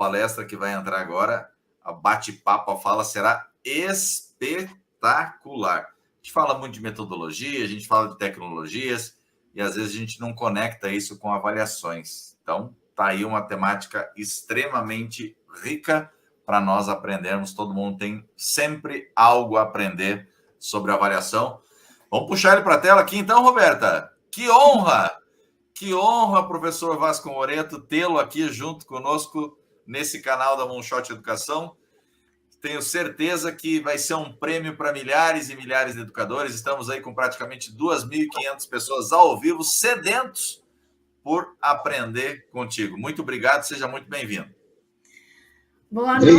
palestra que vai entrar agora, a bate-papo, a fala será espetacular. A gente fala muito de metodologia, a gente fala de tecnologias, e às vezes a gente não conecta isso com avaliações. Então, está aí uma temática extremamente rica para nós aprendermos. Todo mundo tem sempre algo a aprender sobre avaliação. Vamos puxar ele para a tela aqui então, Roberta. Que honra! Que honra, professor Vasco Moreto, tê-lo aqui junto conosco nesse canal da Moonshot Educação. Tenho certeza que vai ser um prêmio para milhares e milhares de educadores. Estamos aí com praticamente 2.500 pessoas ao vivo, sedentos por aprender contigo. Muito obrigado, seja muito bem-vindo. Boa noite.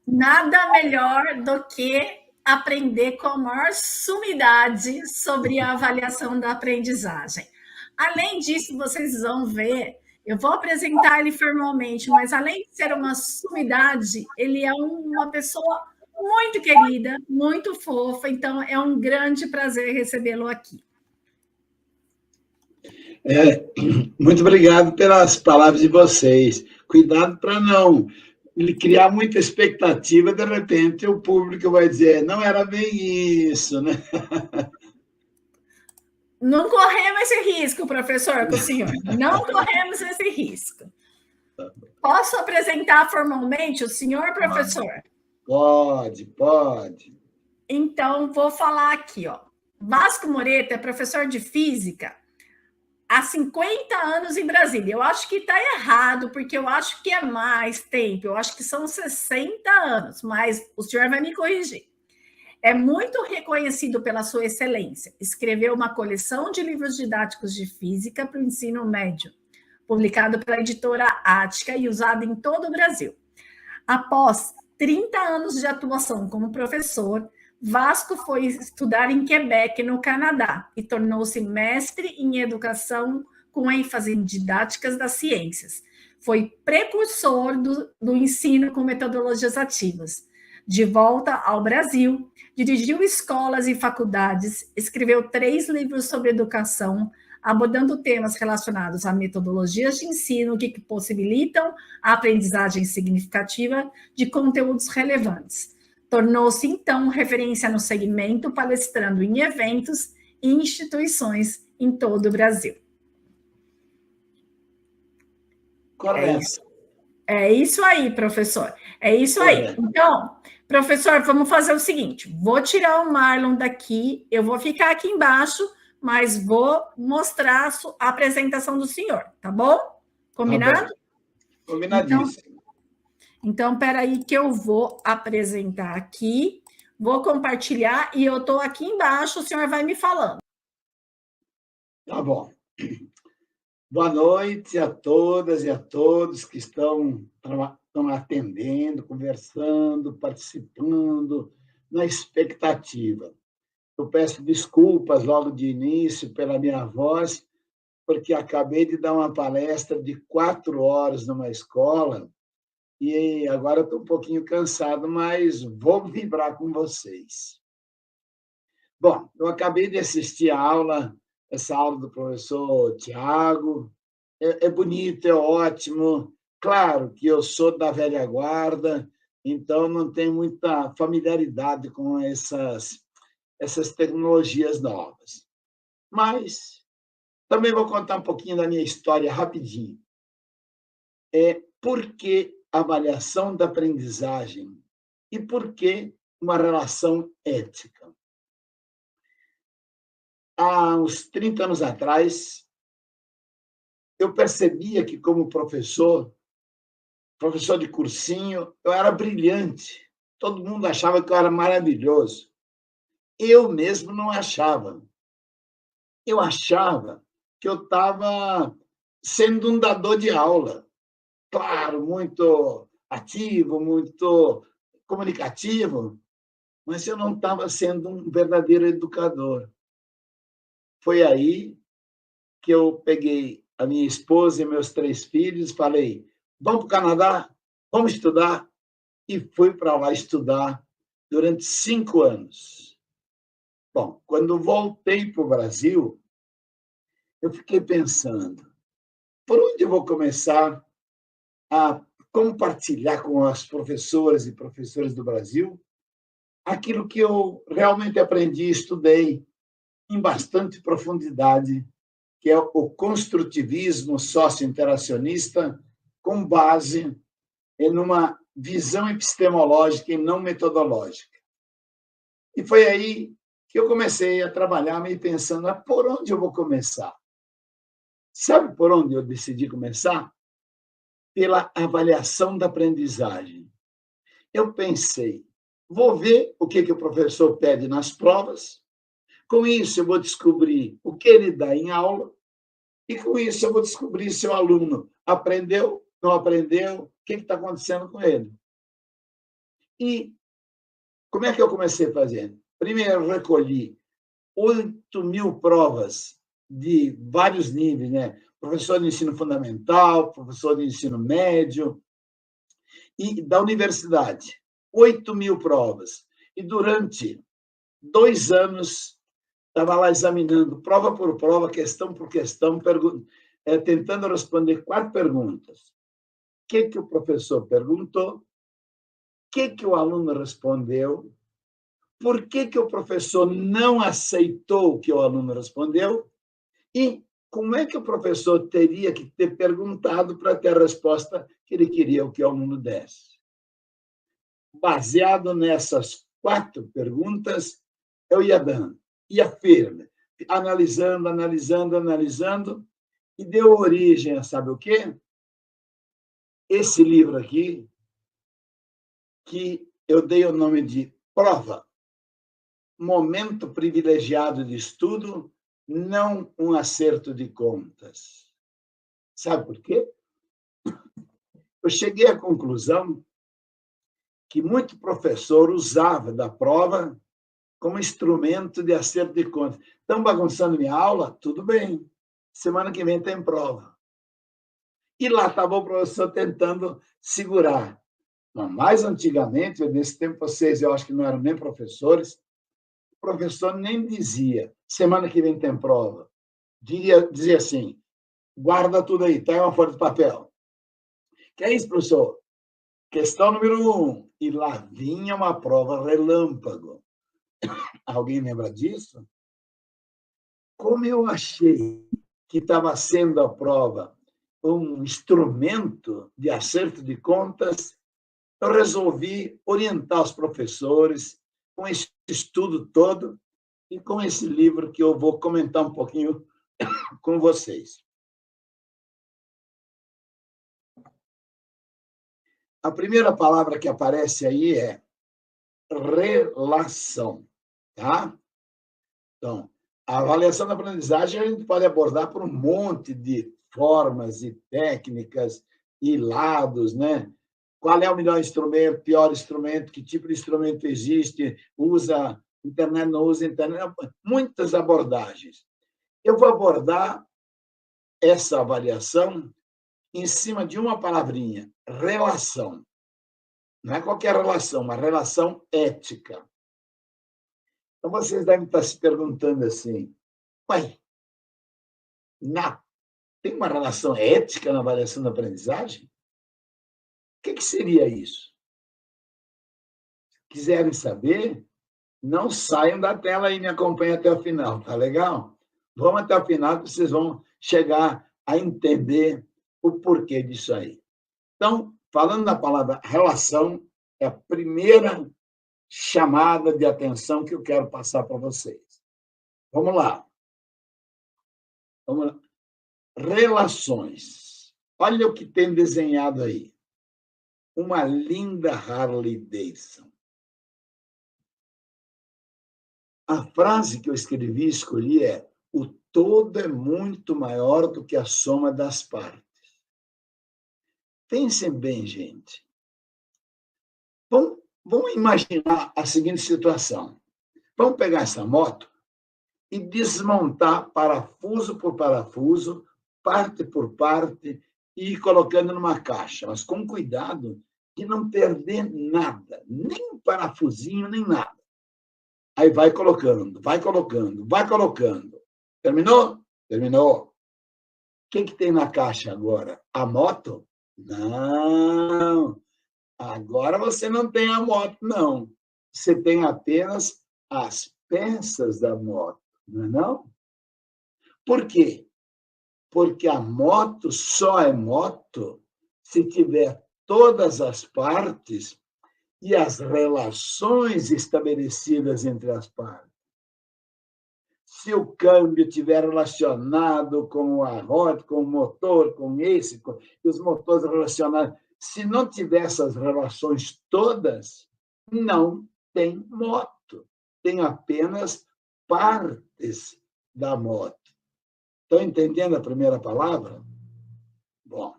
Nada melhor do que aprender com a maior sumidade sobre a avaliação da aprendizagem. Além disso, vocês vão ver, eu vou apresentar ele formalmente, mas além de ser uma sumidade, ele é uma pessoa muito querida, muito fofa, então é um grande prazer recebê-lo aqui. Muito obrigado pelas palavras de vocês. Cuidado para não criar muita expectativa, de repente o público vai dizer, não era bem isso, né? Não corremos esse risco, professor, com o senhor. Não corremos esse risco. Posso apresentar formalmente o senhor, professor? Pode. Então, vou falar aqui, ó. Vasco Moreto é professor de física há 50 anos em Brasília. Eu acho que está errado, porque eu acho que é mais tempo. Eu acho que são 60 anos, mas o senhor vai me corrigir. É muito reconhecido pela sua excelência. Escreveu uma coleção de livros didáticos de física para o ensino médio, publicado pela editora Ática e usado em todo o Brasil. Após 30 anos de atuação como professor, Vasco foi estudar em Quebec, no Canadá, e tornou-se mestre em educação com ênfase em didáticas das ciências. Foi precursor do ensino com metodologias ativas. De volta ao Brasil, dirigiu escolas e faculdades, escreveu 3 livros sobre educação, abordando temas relacionados a metodologias de ensino que possibilitam a aprendizagem significativa de conteúdos relevantes. Tornou-se, então, referência no segmento, palestrando em eventos e instituições em todo o Brasil. Correto. É isso aí, professor. É isso aí. Então, professor, vamos fazer o seguinte. Vou tirar o Marlon daqui, eu vou ficar aqui embaixo, mas vou mostrar a apresentação do senhor, tá bom? Combinado? Tá bom. Combinadíssimo. Então, peraí que eu vou apresentar aqui, vou compartilhar e eu estou aqui embaixo, o senhor vai me falando. Tá bom. Boa noite a todas e a todos que estão atendendo, conversando, participando, na expectativa. Eu peço desculpas logo de início pela minha voz, porque acabei de dar uma palestra de 4 horas numa escola e agora estou um pouquinho cansado, mas vou vibrar com vocês. Bom, eu acabei de assistir essa aula do professor Tiago. É bonito, é ótimo. Claro que eu sou da velha guarda, então não tenho muita familiaridade com essas tecnologias novas. Mas também vou contar um pouquinho da minha história rapidinho. Por que avaliação da aprendizagem e por que uma relação ética? Há uns 30 anos atrás, eu percebia que, como professor de cursinho, eu era brilhante. Todo mundo achava que eu era maravilhoso. Eu mesmo não achava. Eu achava que eu estava sendo um dador de aula. Claro, muito ativo, muito comunicativo, mas eu não estava sendo um verdadeiro educador. Foi aí que eu peguei a minha esposa e meus 3 filhos, falei, vamos para o Canadá, vamos estudar, e fui para lá estudar durante 5 anos. Bom, quando voltei para o Brasil, eu fiquei pensando, por onde eu vou começar a compartilhar com as professoras e professores do Brasil aquilo que eu realmente aprendi e estudei em bastante profundidade, que é o construtivismo socio-interacionista com base em uma visão epistemológica e não metodológica. E foi aí que eu comecei a trabalhar, me pensando, por onde eu vou começar? Sabe por onde eu decidi começar? Pela avaliação da aprendizagem. Eu pensei, vou ver o que o professor pede nas provas, com isso eu vou descobrir o que ele dá em aula, e com isso eu vou descobrir se o aluno aprendeu, não aprendeu, o que está acontecendo com ele. E como é que eu comecei a fazer? Primeiro, eu recolhi 8.000 provas de vários níveis, né? Professor de ensino fundamental, professor de ensino médio, e da universidade. 8.000 provas. E durante 2 anos, estava lá examinando, prova por prova, questão por questão, tentando responder 4 perguntas. O que o professor perguntou? O que o aluno respondeu? Por que o professor não aceitou o que o aluno respondeu? E como é que o professor teria que ter perguntado para ter a resposta que ele queria que o aluno desse? Baseado nessas 4 perguntas, eu ia dando, ia firme, analisando, e deu origem a sabe o quê? Esse livro aqui, que eu dei o nome de Prova, Momento Privilegiado de Estudo, não um acerto de contas. Sabe por quê? Eu cheguei à conclusão que muito professor usava da prova como instrumento de acerto de contas. Estão bagunçando minha aula? Tudo bem. Semana que vem tem prova. E lá estava o professor tentando segurar. Mas mais antigamente, nesse tempo vocês, eu acho que não eram nem professores, o professor nem dizia, semana que vem tem prova. Dizia assim, guarda tudo aí, tá uma folha de papel. Que é isso, professor? Questão número 1. E lá vinha uma prova relâmpago. Alguém lembra disso? Como eu achei que estava sendo a prova um instrumento de acerto de contas, eu resolvi orientar os professores com esse estudo todo e com esse livro que eu vou comentar um pouquinho com vocês. A primeira palavra que aparece aí é relação, tá? Então, a avaliação da aprendizagem a gente pode abordar por um monte de formas e técnicas e lados, né? Qual é o melhor instrumento, pior instrumento, que tipo de instrumento existe, usa internet, não usa internet, muitas abordagens. Eu vou abordar essa avaliação em cima de uma palavrinha, relação. Não é qualquer relação, uma relação ética. Então, vocês devem estar se perguntando assim, ué, tem uma relação ética na avaliação da aprendizagem? O que seria isso? Se quiserem saber, não saiam da tela e me acompanhem até o final, tá legal? Vamos até o final que vocês vão chegar a entender o porquê disso aí. Então, falando da palavra relação, é a primeira chamada de atenção que eu quero passar para vocês. Vamos lá. Vamos lá. Relações. Olha o que tem desenhado aí. Uma linda Harley Davidson. A frase que eu escrevi e escolhi é: o todo é muito maior do que a soma das partes. Pensem bem, gente. Vamos imaginar a seguinte situação. Vamos pegar essa moto e desmontar parafuso por parafuso, parte por parte, e ir colocando numa caixa, mas com cuidado de não perder nada, nem um parafusinho, nem nada. Aí vai colocando, vai colocando, vai colocando. Terminou? Terminou. O que tem na caixa agora? A moto? Não, agora você não tem a moto, não. Você tem apenas as peças da moto, não é não? Por quê? Porque a moto só é moto se tiver todas as partes e as relações estabelecidas entre as partes. Se o câmbio estiver relacionado com a roda, com o motor, e os motores relacionados, se não tiver essas relações todas, não tem moto. Tem apenas partes da moto. Estão entendendo a primeira palavra? Bom,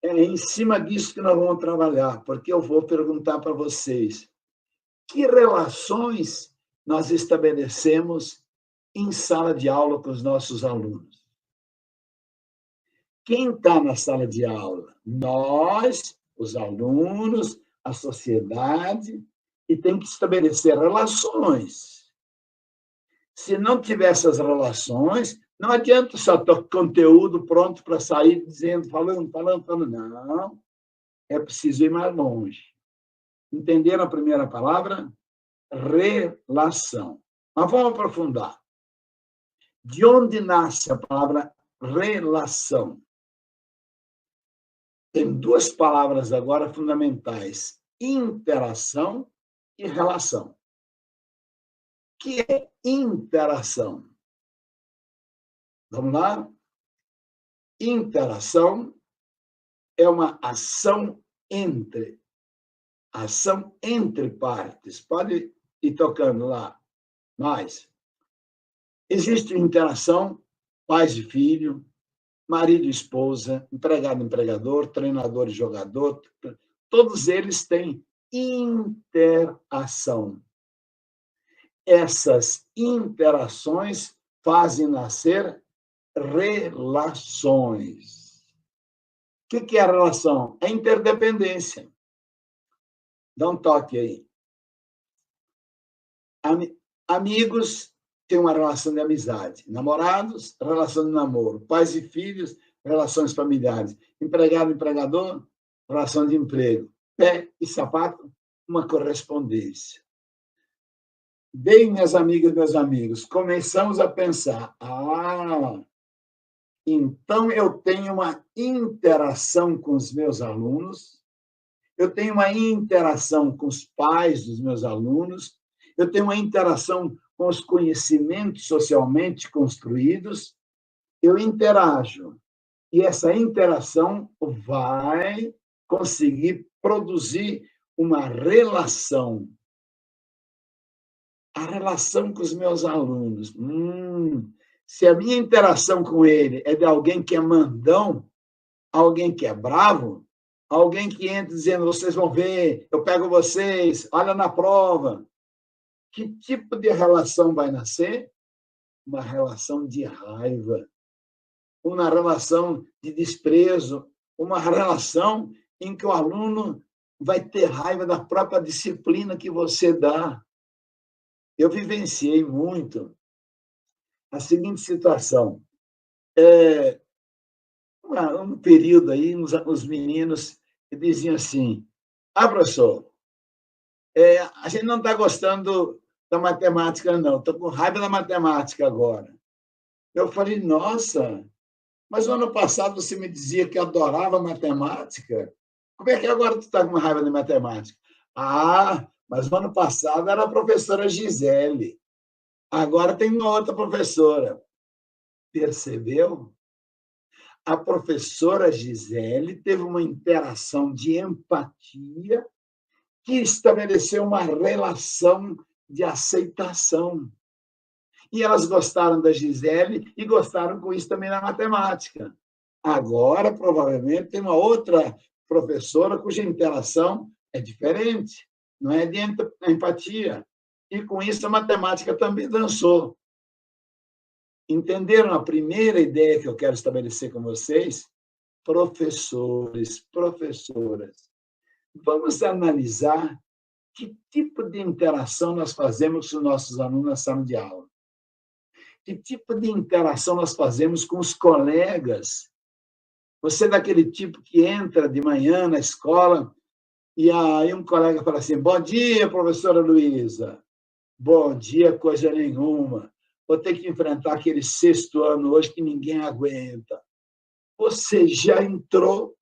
é em cima disso que nós vamos trabalhar, porque eu vou perguntar para vocês que relações nós estabelecemos em sala de aula com os nossos alunos. Quem está na sala de aula? Nós, os alunos, a sociedade, e tem que estabelecer relações. Se não tiver essas relações, não adianta só ter conteúdo pronto para sair dizendo, falando. Não, é preciso ir mais longe. Entenderam a primeira palavra? Relação. Mas vamos aprofundar. De onde nasce a palavra relação? Tem duas palavras agora fundamentais: interação e relação. O que é interação? Vamos lá? Interação é uma ação entre partes. Pode ir tocando lá. Mais. Existe interação pais e filho, marido e esposa, empregado e empregador, treinador e jogador. Todos eles têm interação. Essas interações fazem nascer relações. O que é a relação? É interdependência. Dá um toque aí. Amigos têm uma relação de amizade. Namorados, relação de namoro. Pais e filhos, relações familiares. Empregado e empregador, relação de emprego. Pé e sapato, uma correspondência. Bem, minhas amigas e meus amigos, começamos a pensar, então eu tenho uma interação com os meus alunos, eu tenho uma interação com os pais dos meus alunos, eu tenho uma interação com os conhecimentos socialmente construídos, eu interajo. E essa interação vai conseguir produzir uma relação. A relação com os meus alunos. Se a minha interação com ele é de alguém que é mandão, alguém que é bravo, alguém que entra dizendo, vocês vão ver, eu pego vocês, olha na prova. Que tipo de relação vai nascer? Uma relação de raiva, uma relação de desprezo, uma relação em que o aluno vai ter raiva da própria disciplina que você dá. Eu vivenciei muito a seguinte situação. Um período aí, os meninos diziam assim, professor, a gente não está gostando da matemática, não. Estou com raiva da matemática agora. Eu falei, nossa, mas no ano passado você me dizia que adorava matemática. Como é que agora tu está com raiva de matemática? Mas no ano passado era a professora Gisele. Agora tem uma outra professora. Percebeu? A professora Gisele teve uma interação de empatia que estabeleceu uma relação de aceitação. E elas gostaram da Gisele e gostaram com isso também na matemática. Agora, provavelmente, tem uma outra professora cuja interação é diferente, não é de empatia. E com isso a matemática também dançou. Entenderam a primeira ideia que eu quero estabelecer com vocês? Professores, professoras, vamos analisar que tipo de interação nós fazemos com os nossos alunos na sala de aula. Que tipo de interação nós fazemos com os colegas Você é daquele tipo que entra de manhã na escola e aí um colega fala assim: bom dia, professora Luísa. Bom dia, coisa nenhuma. Vou ter que enfrentar aquele 6º ano hoje que ninguém aguenta. Você já entrou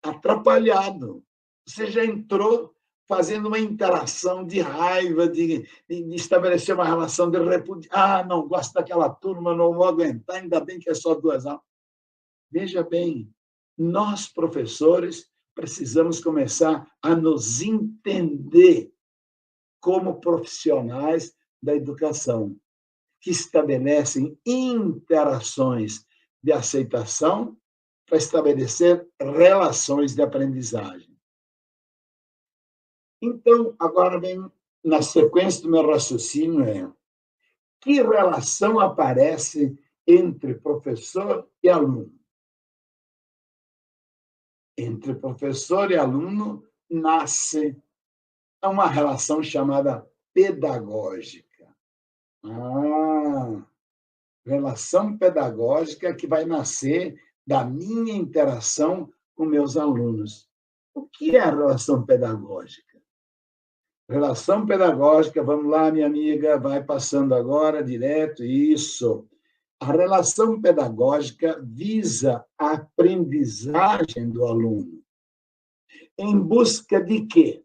atrapalhado. Você já entrou fazendo uma interação de raiva, de estabelecer uma relação de repúdio. Ah, não gosto daquela turma, não vou aguentar, ainda bem que é só 2 aulas. Veja bem, nós, professores, precisamos começar a nos entender como profissionais da educação, que estabelecem interações de aceitação para estabelecer relações de aprendizagem. Então, agora vem, na sequência do meu raciocínio, que relação aparece entre professor e aluno? Entre professor e aluno nasce uma relação chamada pedagógica. Relação pedagógica que vai nascer da minha interação com meus alunos. O que é a relação pedagógica? Relação pedagógica, vamos lá, minha amiga, vai passando agora direto, isso. A relação pedagógica visa a aprendizagem do aluno. Em busca de quê?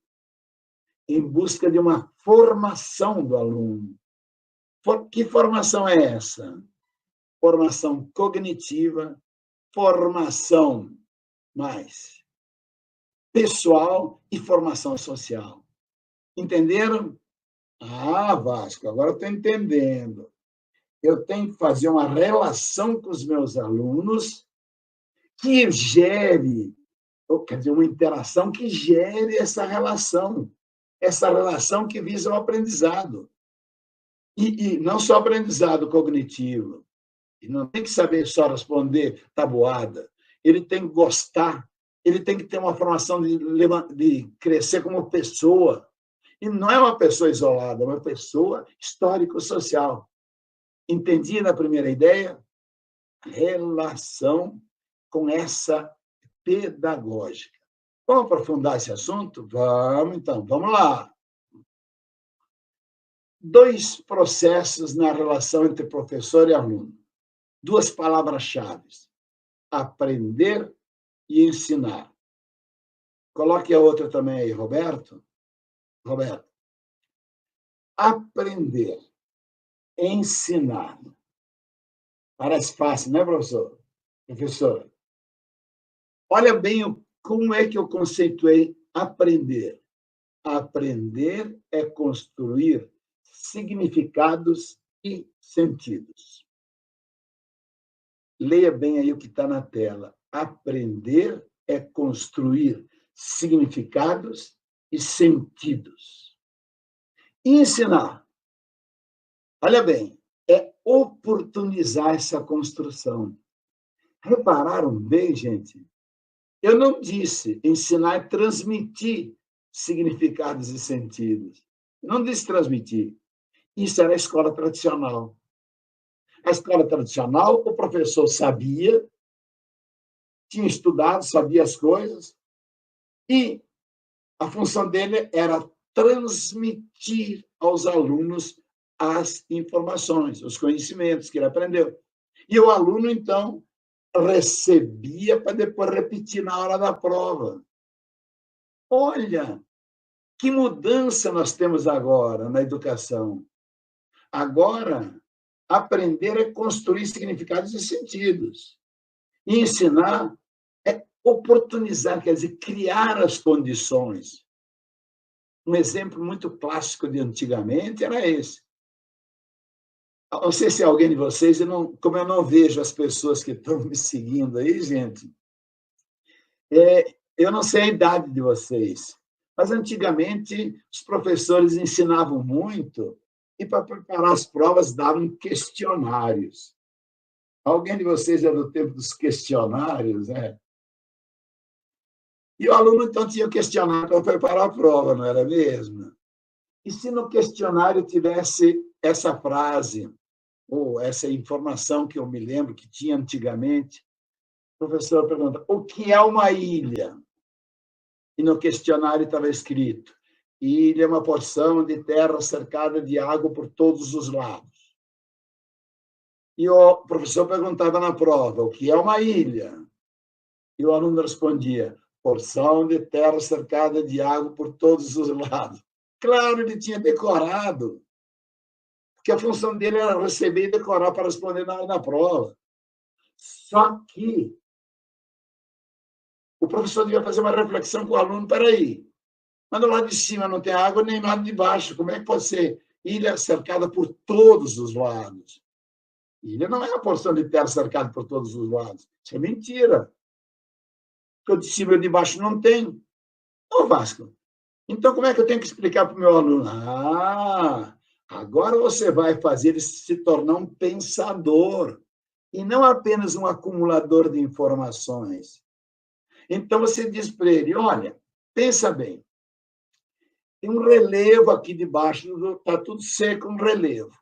Em busca de uma formação do aluno. Que formação é essa? Formação cognitiva, formação mais pessoal e formação social. Entenderam? Ah, Vasco, agora eu estou entendendo. Eu tenho que fazer uma relação com os meus alunos que gere, quer dizer, uma interação que gere essa relação que visa o aprendizado. E não só aprendizado cognitivo. E não tem que saber só responder tabuada. Ele tem que gostar, ele tem que ter uma formação de crescer como pessoa. E não é uma pessoa isolada, é uma pessoa histórico-social. Entendi na primeira ideia? Relação com essa pedagógica. Vamos aprofundar esse assunto? Vamos, então. Vamos lá. 2 processos na relação entre professor e aluno. 2 palavras-chave: aprender e ensinar. Coloque a outra também aí, Roberto. Roberto. Aprender, ensinar. Parece fácil, não é, professor? Professor, olha bem como é que eu conceituei aprender. Aprender é construir significados e sentidos. Leia bem aí o que está na tela. Aprender é construir significados e sentidos. Ensinar, olha bem, é oportunizar essa construção. Repararam bem, gente? Eu não disse ensinar é transmitir significados e sentidos. Não disse transmitir. Isso era a escola tradicional. A escola tradicional, o professor sabia, tinha estudado, sabia as coisas, e a função dele era transmitir aos alunos as informações, os conhecimentos que ele aprendeu. E o aluno, então, recebia para depois repetir na hora da prova. Olha, que mudança nós temos agora na educação. Agora, aprender é construir significados e sentidos. E ensinar é oportunizar, quer dizer, criar as condições. Um exemplo muito clássico de antigamente era esse. Não sei se alguém de vocês, como eu não vejo as pessoas que estão me seguindo aí, gente, eu não sei a idade de vocês, mas antigamente os professores ensinavam muito e para preparar as provas davam questionários. Alguém de vocês é do tempo dos questionários, né? E o aluno, então, tinha o questionário para preparar a prova, não era mesmo? E se no questionário tivesse essa frase, ou essa informação que eu me lembro que tinha antigamente, O professor pergunta, o que é uma ilha? E no questionário estava escrito, ilha é uma porção de terra cercada de água por todos os lados. E o professor perguntava na prova, o que é uma ilha? E o aluno respondia, porção de terra cercada de água por todos os lados. Claro, ele tinha decorado, porque a função dele era receber e decorar para responder na prova. Só que o professor devia fazer uma reflexão com o aluno, peraí, mas do lado de cima não tem água, nem do lado de baixo, como é que pode ser ilha cercada por todos os lados? Ilha não é a porção de terra cercada por todos os lados, isso é mentira. Porque o de cima e o de baixo não tem. Ô, Vasco, então como é que eu tenho que explicar para o meu aluno? Agora você vai fazer ele se tornar um pensador, e não apenas um acumulador de informações. Então, você diz para ele, olha, pensa bem, tem um relevo aqui debaixo, está tudo seco, um relevo.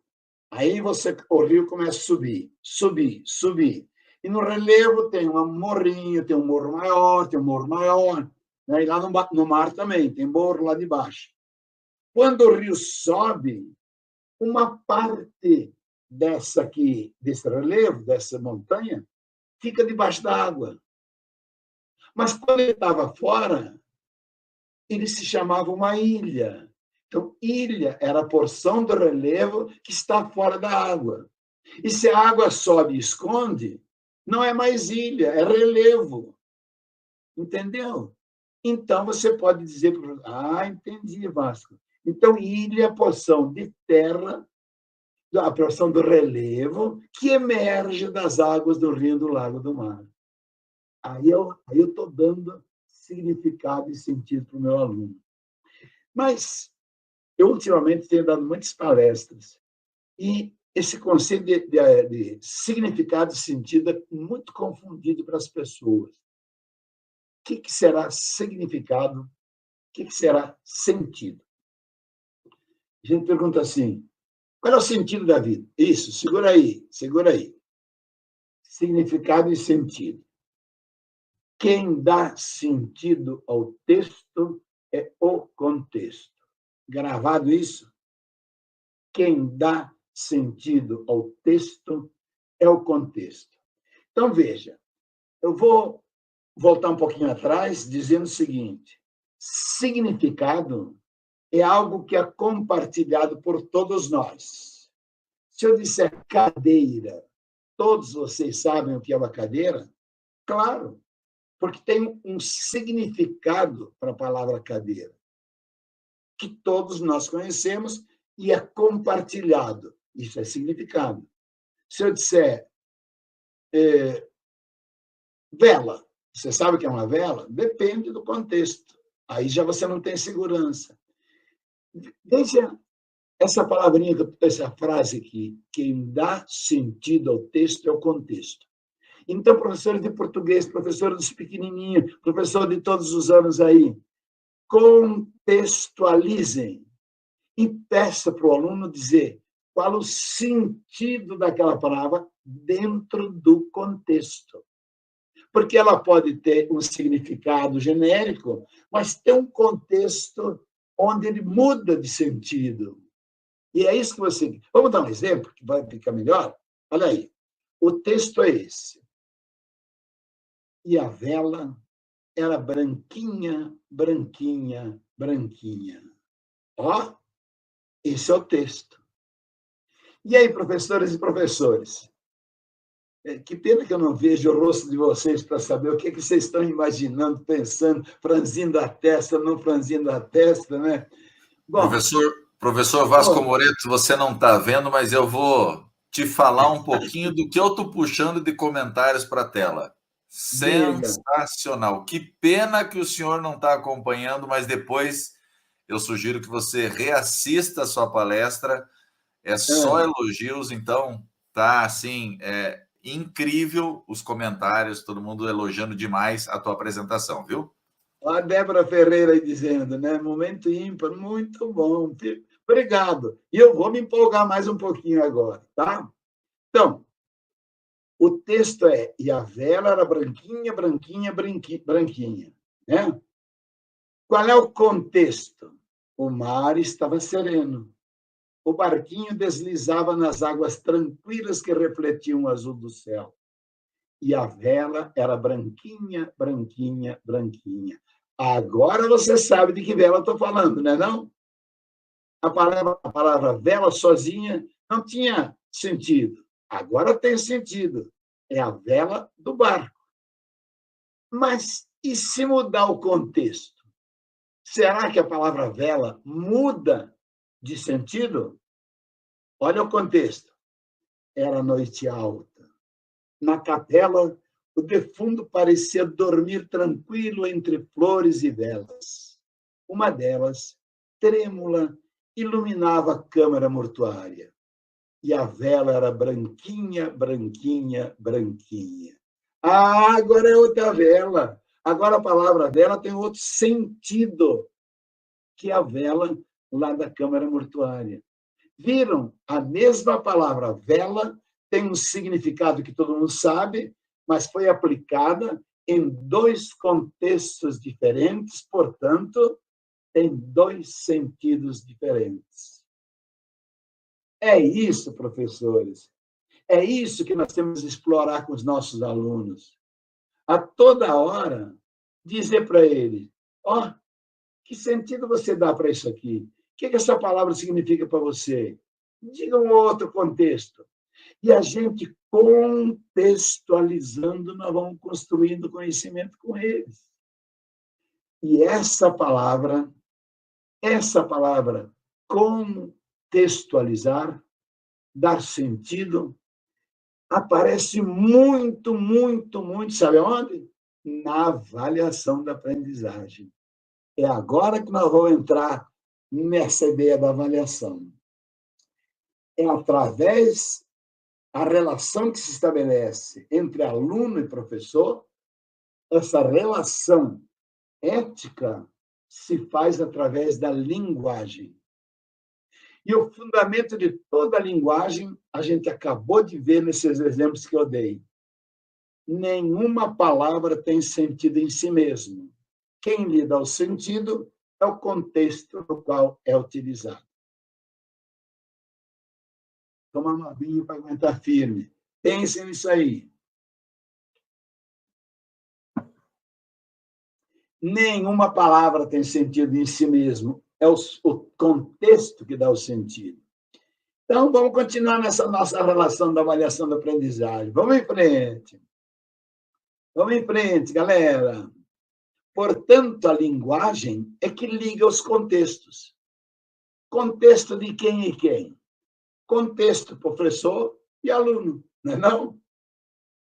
Aí o rio começa a subir, subir, subir. E no relevo tem um morrinho, tem um morro maior, tem um morro maior. Né? E lá no mar também, tem morro lá de baixo. Quando o rio sobe, uma parte desse relevo, dessa montanha, fica debaixo da água. Mas quando ele estava fora, ele se chamava uma ilha. Então, ilha era a porção do relevo que está fora da água. E se a água sobe e esconde, não é mais ilha, é relevo. Entendeu? Então, você pode dizer, entendi, Vasco. Então, ilha é a porção de terra, a porção do relevo, que emerge das águas do rio, do lago, do mar. Aí eu estou dando significado e sentido para o meu aluno. Mas eu, ultimamente, tenho dado muitas palestras e esse conceito de significado e sentido é muito confundido para as pessoas. O que será significado? O que será sentido? A gente pergunta assim, qual é o sentido da vida? Isso, segura aí, segura aí. Significado e sentido. Quem dá sentido ao texto é o contexto. Gravado isso? Quem dá sentido ao texto é o contexto. Então, veja, eu vou voltar um pouquinho atrás, dizendo o seguinte: significado é algo que é compartilhado por todos nós. Se eu disser cadeira, todos vocês sabem o que é uma cadeira? Claro, porque tem um significado para a palavra cadeira, que todos nós conhecemos e é compartilhado. Isso é significado. Se eu disser vela, você sabe o que é uma vela? Depende do contexto. Aí já você não tem segurança. Veja essa palavrinha, essa frase aqui, quem dá sentido ao texto é o contexto. Então, professores de português, professores dos pequenininhos, professor de todos os anos aí, contextualizem e peça para o aluno dizer qual o sentido daquela palavra dentro do contexto. Porque ela pode ter um significado genérico, mas tem um contexto onde ele muda de sentido. E é isso que você... Vamos dar um exemplo que vai ficar melhor? Olha aí. O texto é esse. E a vela era branquinha, branquinha, branquinha. Ó, esse é o texto. E aí, professoras e professores? Que pena que eu não vejo o rosto de vocês para saber o que vocês estão imaginando, pensando, franzindo a testa, não franzindo a testa, né? Bom, professor Vasco Moreto, você não está vendo, mas eu vou te falar um pouquinho do que eu estou puxando de comentários para a tela. Sensacional. Que pena que o senhor não está acompanhando, mas depois eu sugiro que você reassista a sua palestra. É só elogios, então tá assim, incrível os comentários, todo mundo elogiando demais a tua apresentação, viu? A Débora Ferreira aí dizendo, né? Momento ímpar, muito bom. Obrigado. E eu vou me empolgar mais um pouquinho agora, tá? Então, O texto é: e a vela era branquinha, branquinha, branquinha. Né? Qual é o contexto? O mar estava sereno. O barquinho deslizava nas águas tranquilas que refletiam o azul do céu. E a vela era branquinha, branquinha, branquinha. Agora você sabe de que vela eu estou falando, não é não? A palavra vela sozinha não tinha sentido. Agora tem sentido. É a vela do barco. Mas e se mudar o contexto? Será que a palavra vela muda de sentido? Olha o contexto. Era noite alta. Na capela, o defunto parecia dormir tranquilo entre flores e velas. Uma delas, trêmula, iluminava a câmara mortuária. E a vela era branquinha, branquinha, branquinha. Ah, agora é outra vela. Agora a palavra vela tem outro sentido que a vela lá da câmara mortuária. Viram? A mesma palavra vela tem um significado que todo mundo sabe, mas foi aplicada em dois contextos diferentes, portanto, tem dois sentidos diferentes. É isso, professores. É isso que nós temos que explorar com os nossos alunos. A toda hora, dizer para ele: ó, que sentido você dá para isso aqui? O que essa palavra significa para você? Diga um outro contexto. E a gente, contextualizando, nós vamos construindo conhecimento com eles. E essa palavra, contextualizar, dar sentido, aparece muito, muito, muito, sabe onde? Na avaliação da aprendizagem. É agora que nós vamos entrar nessa ideia da avaliação. É através da relação que se estabelece entre aluno e professor, essa relação ética se faz através da linguagem. E o fundamento de toda a linguagem, a gente acabou de ver nesses exemplos que eu dei. Nenhuma palavra tem sentido em si mesmo. Quem lhe dá o sentido é o contexto no qual é utilizado. Tomar uma vinha para aguentar firme. Pensem nisso aí. Nenhuma palavra tem sentido em si mesmo. É o contexto que dá o sentido. Então, vamos continuar nessa nossa relação da avaliação da aprendizagem. Vamos em frente. Vamos em frente, galera. Portanto, a linguagem é que liga os contextos. Contexto de quem e quem? Contexto, professor e aluno, não é não?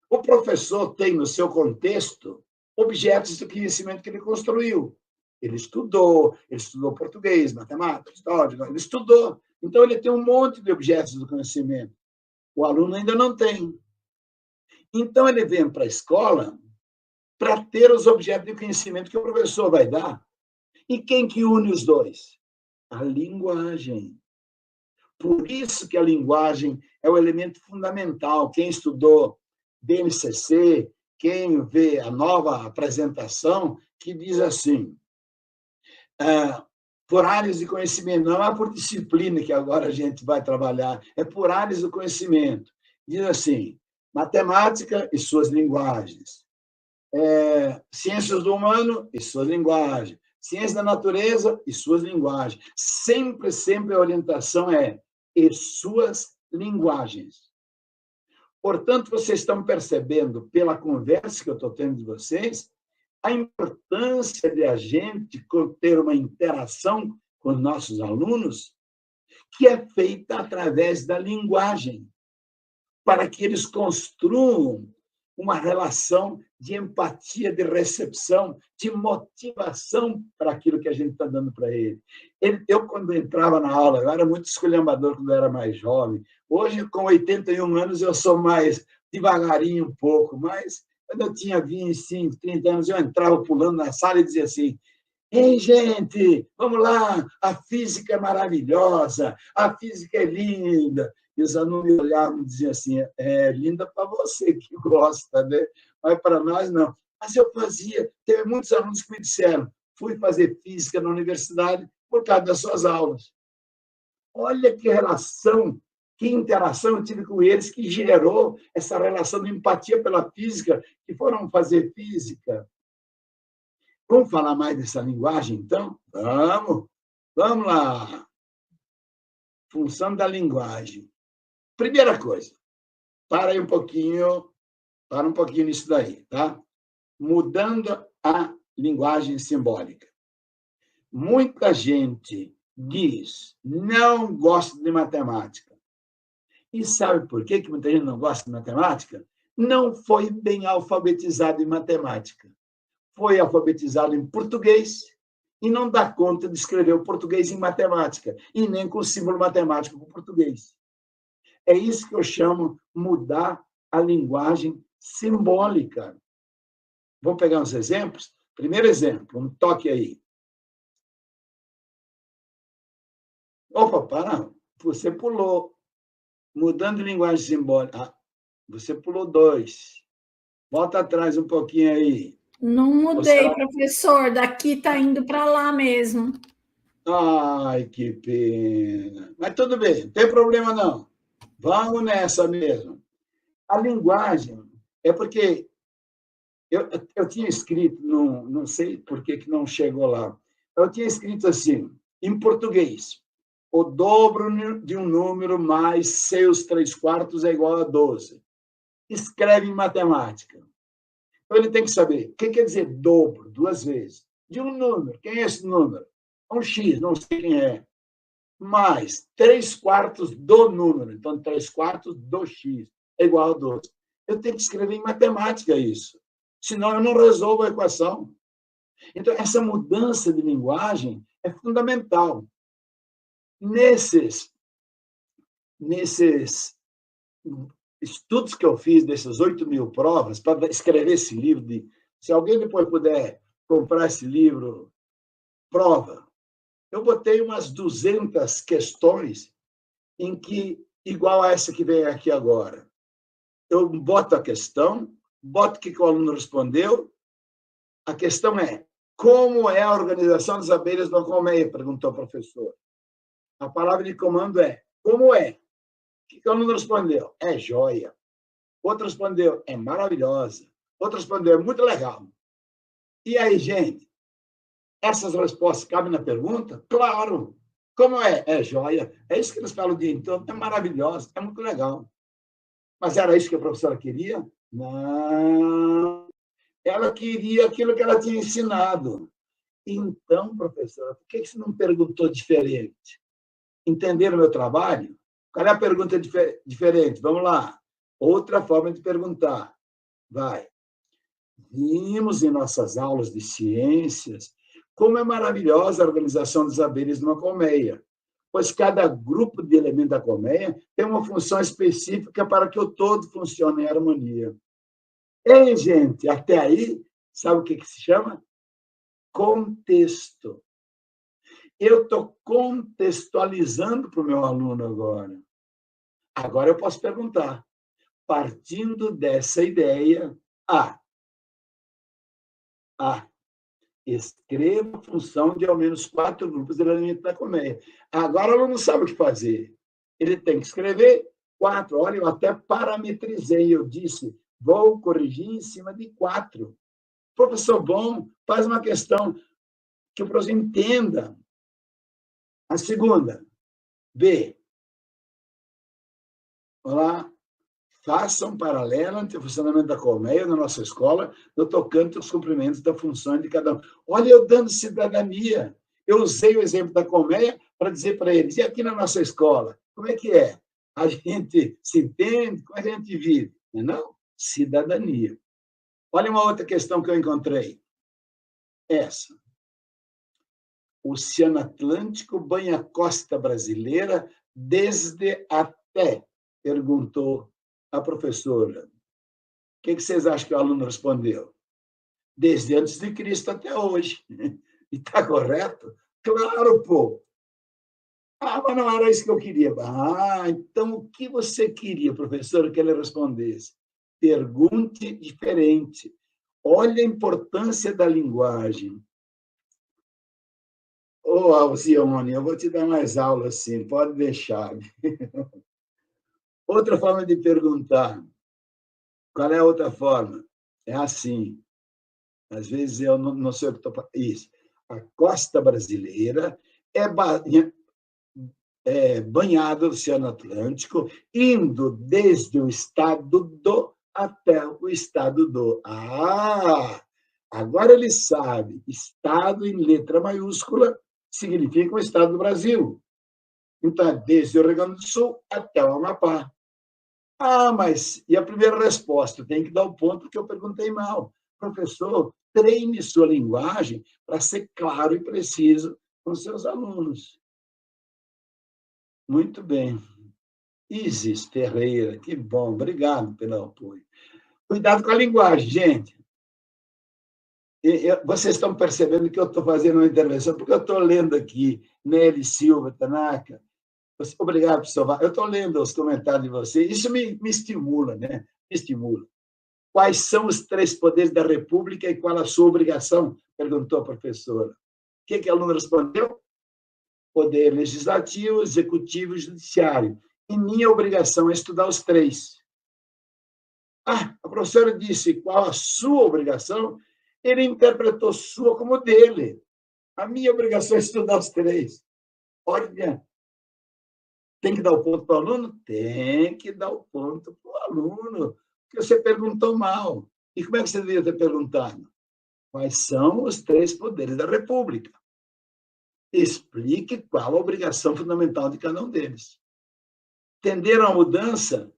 O professor tem no seu contexto objetos do conhecimento que ele construiu. Ele estudou português, matemática, história, ele estudou. Então, ele tem um monte de objetos do conhecimento. O aluno ainda não tem. Então, ele vem para a escola para ter os objetos de conhecimento que o professor vai dar. E quem que une os dois? A linguagem. Por isso que a linguagem é o elemento fundamental. Quem estudou BNCC, quem vê a nova apresentação, que diz assim, por áreas de conhecimento, não é por disciplina que agora a gente vai trabalhar, é por áreas do conhecimento. Diz assim, matemática e suas linguagens, ciências do humano e suas linguagens, ciência da natureza e suas linguagens. Sempre a orientação é e suas linguagens. Portanto, vocês estão percebendo, pela conversa que eu estou tendo de vocês, a importância de a gente ter uma interação com os nossos alunos que é feita através da linguagem, para que eles construam uma relação de empatia, de recepção, de motivação para aquilo que a gente está dando para ele. Eu, quando entrava na aula, eu era muito esculhambador quando eu era mais jovem. Hoje, com 81 anos, eu sou mais devagarinho um pouco, mas quando eu tinha 25, 30 anos, eu entrava pulando na sala e dizia assim, ei, gente, vamos lá, a física é maravilhosa, a física é linda. E os alunos me olhavam e diziam assim, é linda para você que gosta, né? Mas para nós, não. Mas eu fazia. Teve muitos alunos que me disseram, fui fazer física na universidade por causa das suas aulas. Olha que relação, que interação eu tive com eles que gerou essa relação de empatia pela física, que foram fazer física. Vamos falar mais dessa linguagem, então? Vamos lá. Função da linguagem. Primeira coisa, para um pouquinho nisso daí, tá? Mudando a linguagem simbólica. Muita gente diz, não gosta de matemática. E sabe por que muita gente não gosta de matemática? Não foi bem alfabetizado em matemática. Foi alfabetizado em português e não dá conta de escrever o português em matemática, e nem com o símbolo matemático com o português. É isso que eu chamo mudar a linguagem simbólica. Vamos pegar uns exemplos? Primeiro exemplo, um toque aí. Opa, para, você pulou. Mudando de linguagem simbólica. Ah, você pulou 2. Volta atrás um pouquinho aí. Não mudei, professor. Daqui está indo para lá mesmo. Ai, que pena. Mas tudo bem, não tem problema não. Vamos nessa mesmo. A linguagem é porque eu tinha escrito, não sei por que não chegou lá, eu tinha escrito assim, em português, o dobro de um número mais seus 3/4 é igual a 12. Escreve em matemática. Então, ele tem que saber o que quer dizer dobro, 2 vezes, de um número. Quem é esse número? Um X, não sei quem é. Mais 3/4 do número. Então, 3/4 do X é igual a 12. Eu tenho que escrever em matemática isso. Senão, eu não resolvo a equação. Então, essa mudança de linguagem é fundamental. Nesses estudos que eu fiz, dessas 8.000 provas, para escrever esse livro, se alguém depois puder comprar esse livro, prova, eu botei umas 200 questões em que, igual a essa que vem aqui agora, eu boto a questão, boto o que o aluno respondeu, a questão é, como é a organização das abelhas da colmeia? Perguntou o professor. A palavra de comando é, como é? O que o aluno respondeu? É joia. Outro respondeu, é maravilhosa. Outro respondeu, é muito legal. E aí, gente, essas respostas cabem na pergunta? Claro. Como é? É joia. É isso que eles falam o dia todo. É maravilhosa, é muito legal. Mas era isso que a professora queria? Não. Ela queria aquilo que ela tinha ensinado. Então, professora, por que você não perguntou diferente? Entenderam o meu trabalho? Qual é a pergunta diferente? Vamos lá. Outra forma de perguntar. Vai. Vimos em nossas aulas de ciências como é maravilhosa a organização das abelhas numa colmeia, pois cada grupo de elementos da colmeia tem uma função específica para que o todo funcione em harmonia. Ei, gente, até aí, sabe o que se chama? Contexto. Eu estou contextualizando para o meu aluno agora. Agora eu posso perguntar, partindo dessa ideia, escreva a função de ao menos 4 grupos de elementos da colmeia. Agora o aluno sabe o que fazer. Ele tem que escrever 4. Olha, eu até parametrizei, eu disse, vou corrigir em cima de 4. Professor bom, faz uma questão que o professor entenda. A segunda, B. Olá, faça um paralelo entre o funcionamento da colmeia na nossa escola, no tocante aos cumprimentos da função de cada um. Olha, eu dando cidadania. Eu usei o exemplo da colmeia para dizer para eles, e aqui na nossa escola, como é que é? A gente se entende? Como é que a gente vive? Não? Cidadania. Olha uma outra questão que eu encontrei. Essa. O Oceano Atlântico banha a costa brasileira desde até, perguntou a professora. O que vocês acham que o aluno respondeu? Desde antes de Cristo até hoje. E está correto? Claro, pô. Ah, mas não era isso que eu queria. Ah, então o que você queria, professor, que ele respondesse? Pergunte diferente. Olha a importância da linguagem. Ô, Alcione, eu vou te dar mais aula, sim, pode deixar. Outra forma de perguntar. Qual é a outra forma? É assim. Às vezes eu não sei o que estou falando. Isso. A costa brasileira é, banhada no Oceano Atlântico, indo desde o estado do até o estado do. Ah! Agora ele sabe. Estado em letra maiúscula significa o estado do Brasil. Então, é desde o Rio Grande do Sul até o Amapá. Ah, mas e a primeira resposta? Tem que dar o ponto que eu perguntei mal. Professor, treine sua linguagem para ser claro e preciso com seus alunos. Muito bem. Isis Ferreira, que bom, obrigado pelo apoio. Cuidado com a linguagem, gente. Vocês estão percebendo que eu estou fazendo uma intervenção, porque eu estou lendo aqui Nelly Silva, Tanaka. Obrigado, professor. Eu estou lendo os comentários de vocês. Isso me estimula, né? Me estimula. Quais são os 3 poderes da República e qual a sua obrigação? Perguntou a professora. O que a aluna respondeu? Poder legislativo, executivo e judiciário. E minha obrigação é estudar os 3. Ah, a professora disse qual a sua obrigação, ele interpretou sua como dele. A minha obrigação é estudar os 3. Olha, tem que dar o ponto para o aluno? Tem que dar o ponto para o aluno, porque você perguntou mal. E como é que você deveria ter perguntado? Quais são os 3 poderes da República? Explique qual a obrigação fundamental de cada um deles. Entenderam a mudança?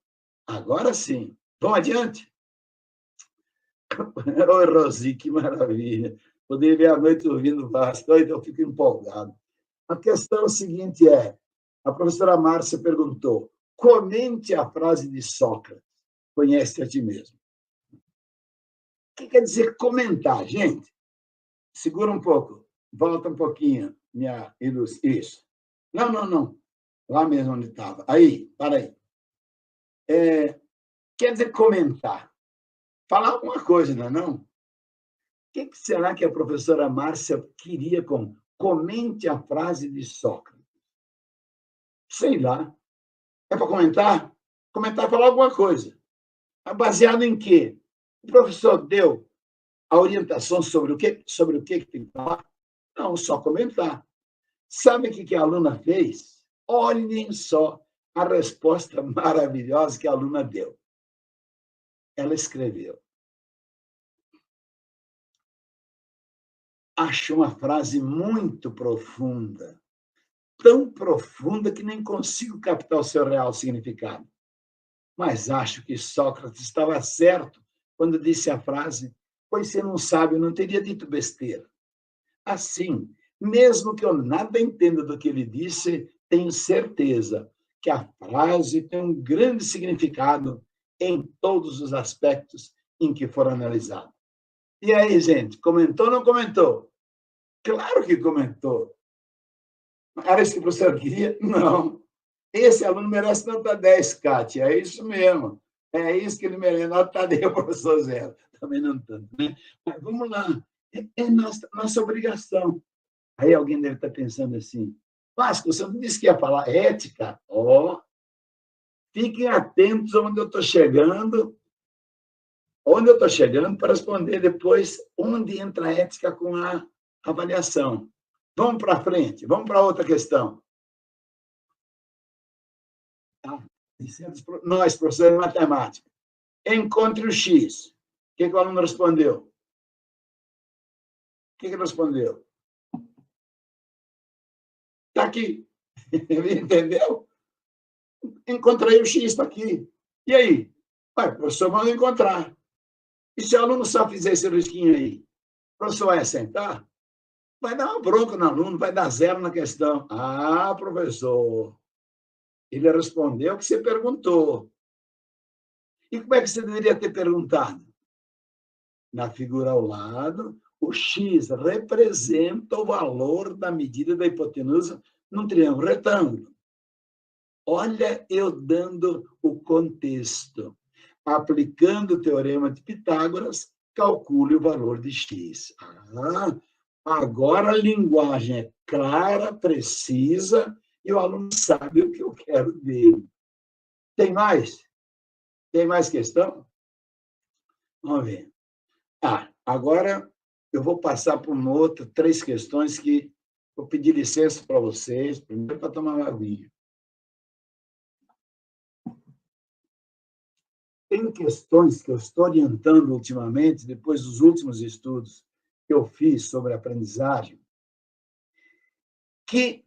Agora sim. Vamos adiante? Oi, Rosi, que maravilha. Poder ver a noite ouvindo Vasco, então eu fico empolgado. A questão seguinte a professora Márcia perguntou, comente a frase de Sócrates, conhece a ti mesmo. O que quer dizer comentar, gente? Segura um pouco, volta um pouquinho, minha ilus. Isso. Não. Lá mesmo onde estava. Aí, para aí. Quer dizer comentar. Falar alguma coisa, não é não? O que será que a professora Márcia queria com comente a frase de Sócrates? Sei lá. É para comentar? Comentar é falar alguma coisa. Baseado em quê? O professor deu a orientação sobre o que tem que falar? Não, só comentar. Sabe o que a aluna fez? Olhem só a resposta maravilhosa que a aluna deu. Ela escreveu. Acho uma frase muito profunda, tão profunda que nem consigo captar o seu real significado. Mas acho que Sócrates estava certo quando disse a frase, pois se não sabe, eu não teria dito besteira. Assim, mesmo que eu nada entenda do que ele disse, tenho certeza que a frase tem um grande significado em todos os aspectos em que for analisado. E aí, gente, comentou ou não comentou? Claro que comentou. Era isso que o professor queria? Não. Esse aluno merece nota 10, Kátia. É isso mesmo. É isso que ele merece. Nota 10, professor Zero. Também não tanto, né? Mas vamos lá. É nossa obrigação. Aí alguém deve estar pensando assim, Vasco, você não disse que ia falar ética? Fiquem atentos onde eu estou chegando. Onde eu estou chegando para responder depois onde entra a ética com a avaliação. Vamos para frente, vamos para outra questão. Nós, professores de matemática, encontre o X. O que o aluno respondeu? O que ele respondeu? Está aqui. Ele entendeu? Encontrei o X, está aqui. E aí? O professor manda encontrar. E se o aluno só fizer esse risquinho aí? O professor vai sentar? Vai dar uma bronca no aluno, vai dar 0 na questão. Ah, professor, ele respondeu o que você perguntou. E como é que você deveria ter perguntado? Na figura ao lado, o X representa o valor da medida da hipotenusa num triângulo retângulo. Olha eu dando o contexto. Aplicando o teorema de Pitágoras, calcule o valor de x. Agora a linguagem é clara, precisa, e o aluno sabe o que eu quero dele. Tem mais? Tem mais questão? Vamos ver. Agora eu vou passar por uma outra, 3 questões que vou pedir licença para vocês, primeiro para tomar uma aguinha. Tem questões que eu estou orientando ultimamente, depois dos últimos estudos que eu fiz sobre aprendizagem, que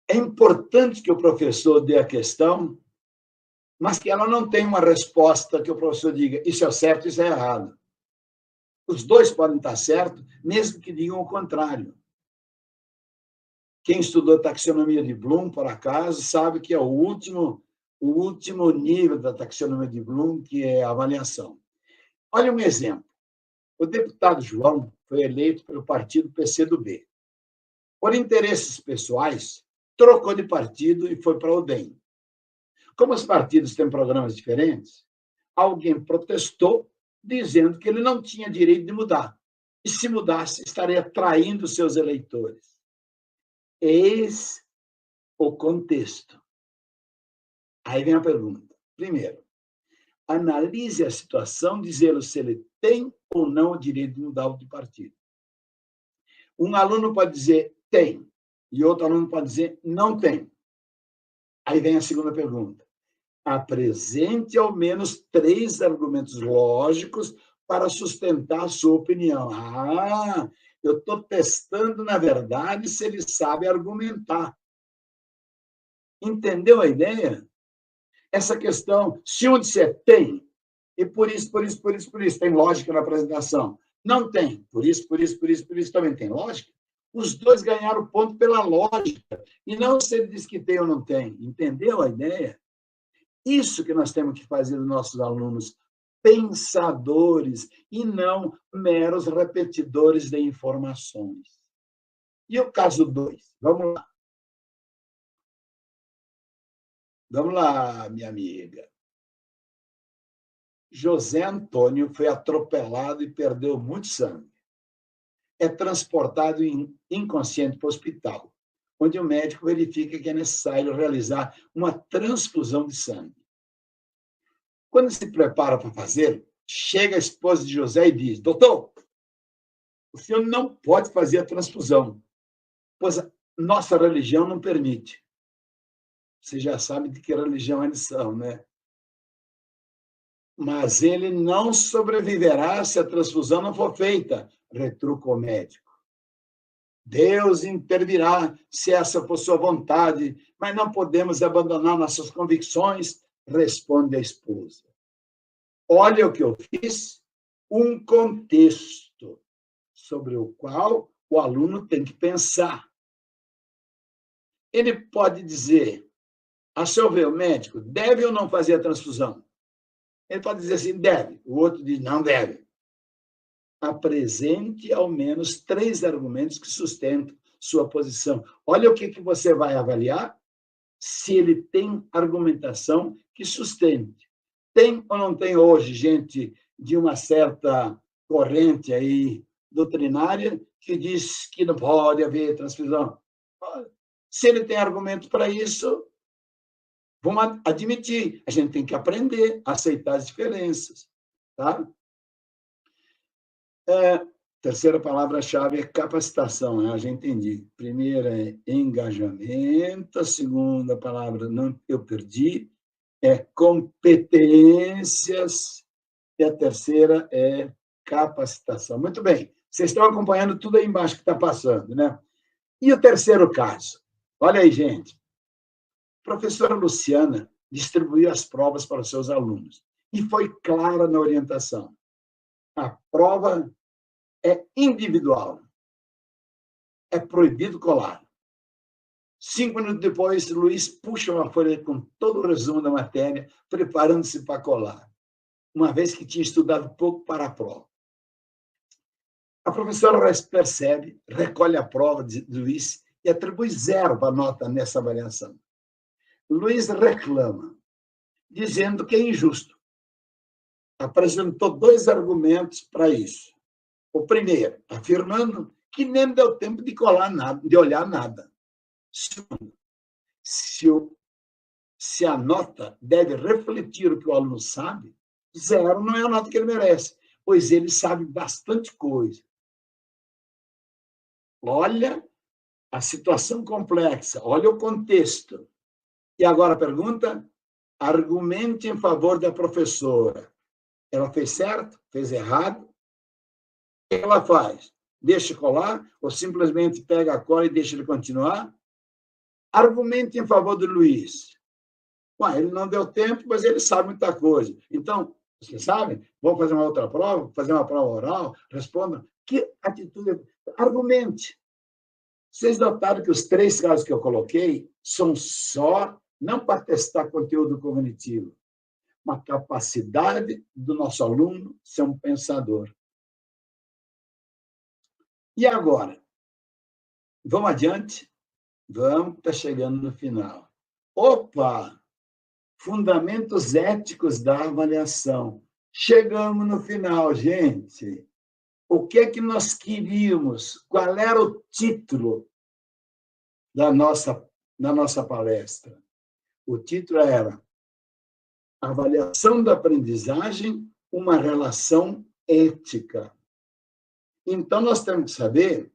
é importante que o professor dê a questão, mas que ela não tem uma resposta que o professor diga isso é certo, isso é errado. Os dois podem estar certos, mesmo que digam o contrário. Quem estudou taxonomia de Bloom, por acaso, sabe que é o último nível da taxonomia de Bloom, que é a avaliação. Olha um exemplo. O deputado João foi eleito pelo partido PCdoB. Por interesses pessoais, trocou de partido e foi para o DEM. Como os partidos têm programas diferentes, alguém protestou dizendo que ele não tinha direito de mudar. E se mudasse, estaria traindo seus eleitores. Eis o contexto. Aí vem a pergunta. Primeiro, analise a situação, dizendo se ele tem ou não o direito de mudar de partido. Um aluno pode dizer tem, e outro aluno pode dizer não tem. Aí vem a segunda pergunta. Apresente ao menos 3 argumentos lógicos para sustentar a sua opinião. Eu estou testando, na verdade, se ele sabe argumentar. Entendeu a ideia? Essa questão, se um disser tem, e por isso, tem lógica na apresentação. Não tem, por isso, também tem lógica. Os dois ganharam ponto pela lógica, e não se ele diz que tem ou não tem. Entendeu a ideia? Isso que nós temos que fazer dos nossos alunos pensadores e não meros repetidores de informações. E o caso 2? Vamos lá. Vamos lá, minha amiga. José Antônio foi atropelado e perdeu muito sangue. É transportado inconsciente para o hospital, onde o médico verifica que é necessário realizar uma transfusão de sangue. Quando se prepara para fazer, chega a esposa de José e diz: doutor, o senhor não pode fazer a transfusão, pois a nossa religião não permite. Você já sabe de que religião eles são, né? Mas ele não sobreviverá se a transfusão não for feita, retruca o médico. Deus intervirá se essa for sua vontade, mas não podemos abandonar nossas convicções, responde a esposa. Olha o que eu fiz, um contexto sobre o qual o aluno tem que pensar. Ele pode dizer, a seu ver, o médico deve ou não fazer a transfusão? Ele pode dizer assim, deve. O outro diz, não deve. Apresente ao menos 3 argumentos que sustentam sua posição. Olha o que você vai avaliar, se ele tem argumentação que sustente. Tem ou não tem hoje gente de uma certa corrente aí doutrinária que diz que não pode haver transfusão? Se ele tem argumento para isso, vamos admitir. A gente tem que aprender a aceitar as diferenças. Tá? Terceira palavra-chave é capacitação. Eu já entendi. Primeira é engajamento. A segunda palavra, eu perdi, é competências. E a terceira é capacitação. Muito bem. Vocês estão acompanhando tudo aí embaixo que está passando, né? E o terceiro caso? Olha aí, gente. A professora Luciana distribuiu as provas para os seus alunos e foi clara na orientação. A prova é individual. É proibido colar. 5 minutos depois, Luiz puxa uma folha com todo o resumo da matéria, preparando-se para colar, uma vez que tinha estudado pouco para a prova. A professora percebe, recolhe a prova de Luiz e atribui 0 para a nota nessa avaliação. Luiz reclama, dizendo que é injusto. Apresentou 2 argumentos para isso. O primeiro, afirmando que nem deu tempo de colar nada, de olhar nada. Segundo, se a nota deve refletir o que o aluno sabe, 0 não é a nota que ele merece, pois ele sabe bastante coisa. Olha a situação complexa, olha o contexto. E agora a pergunta, argumente em favor da professora. Ela fez certo? Fez errado? O que ela faz? Deixa colar ou simplesmente pega a cola e deixa ele continuar? Argumente em favor do Luiz. Ué, ele não deu tempo, mas ele sabe muita coisa. Então, vocês sabem? Vamos fazer uma outra prova, fazer uma prova oral, respondam. Que atitude? Argumente. Vocês notaram que os 3 casos que eu coloquei são só, não para testar conteúdo cognitivo, uma capacidade do nosso aluno ser um pensador. E agora? Vamos adiante? Vamos, está chegando no final. Opa! Fundamentos éticos da avaliação. Chegamos no final, gente. O que é que nós queríamos? Qual era o título da nossa palestra? O título era Avaliação da aprendizagem, uma relação ética. Então, nós temos que saber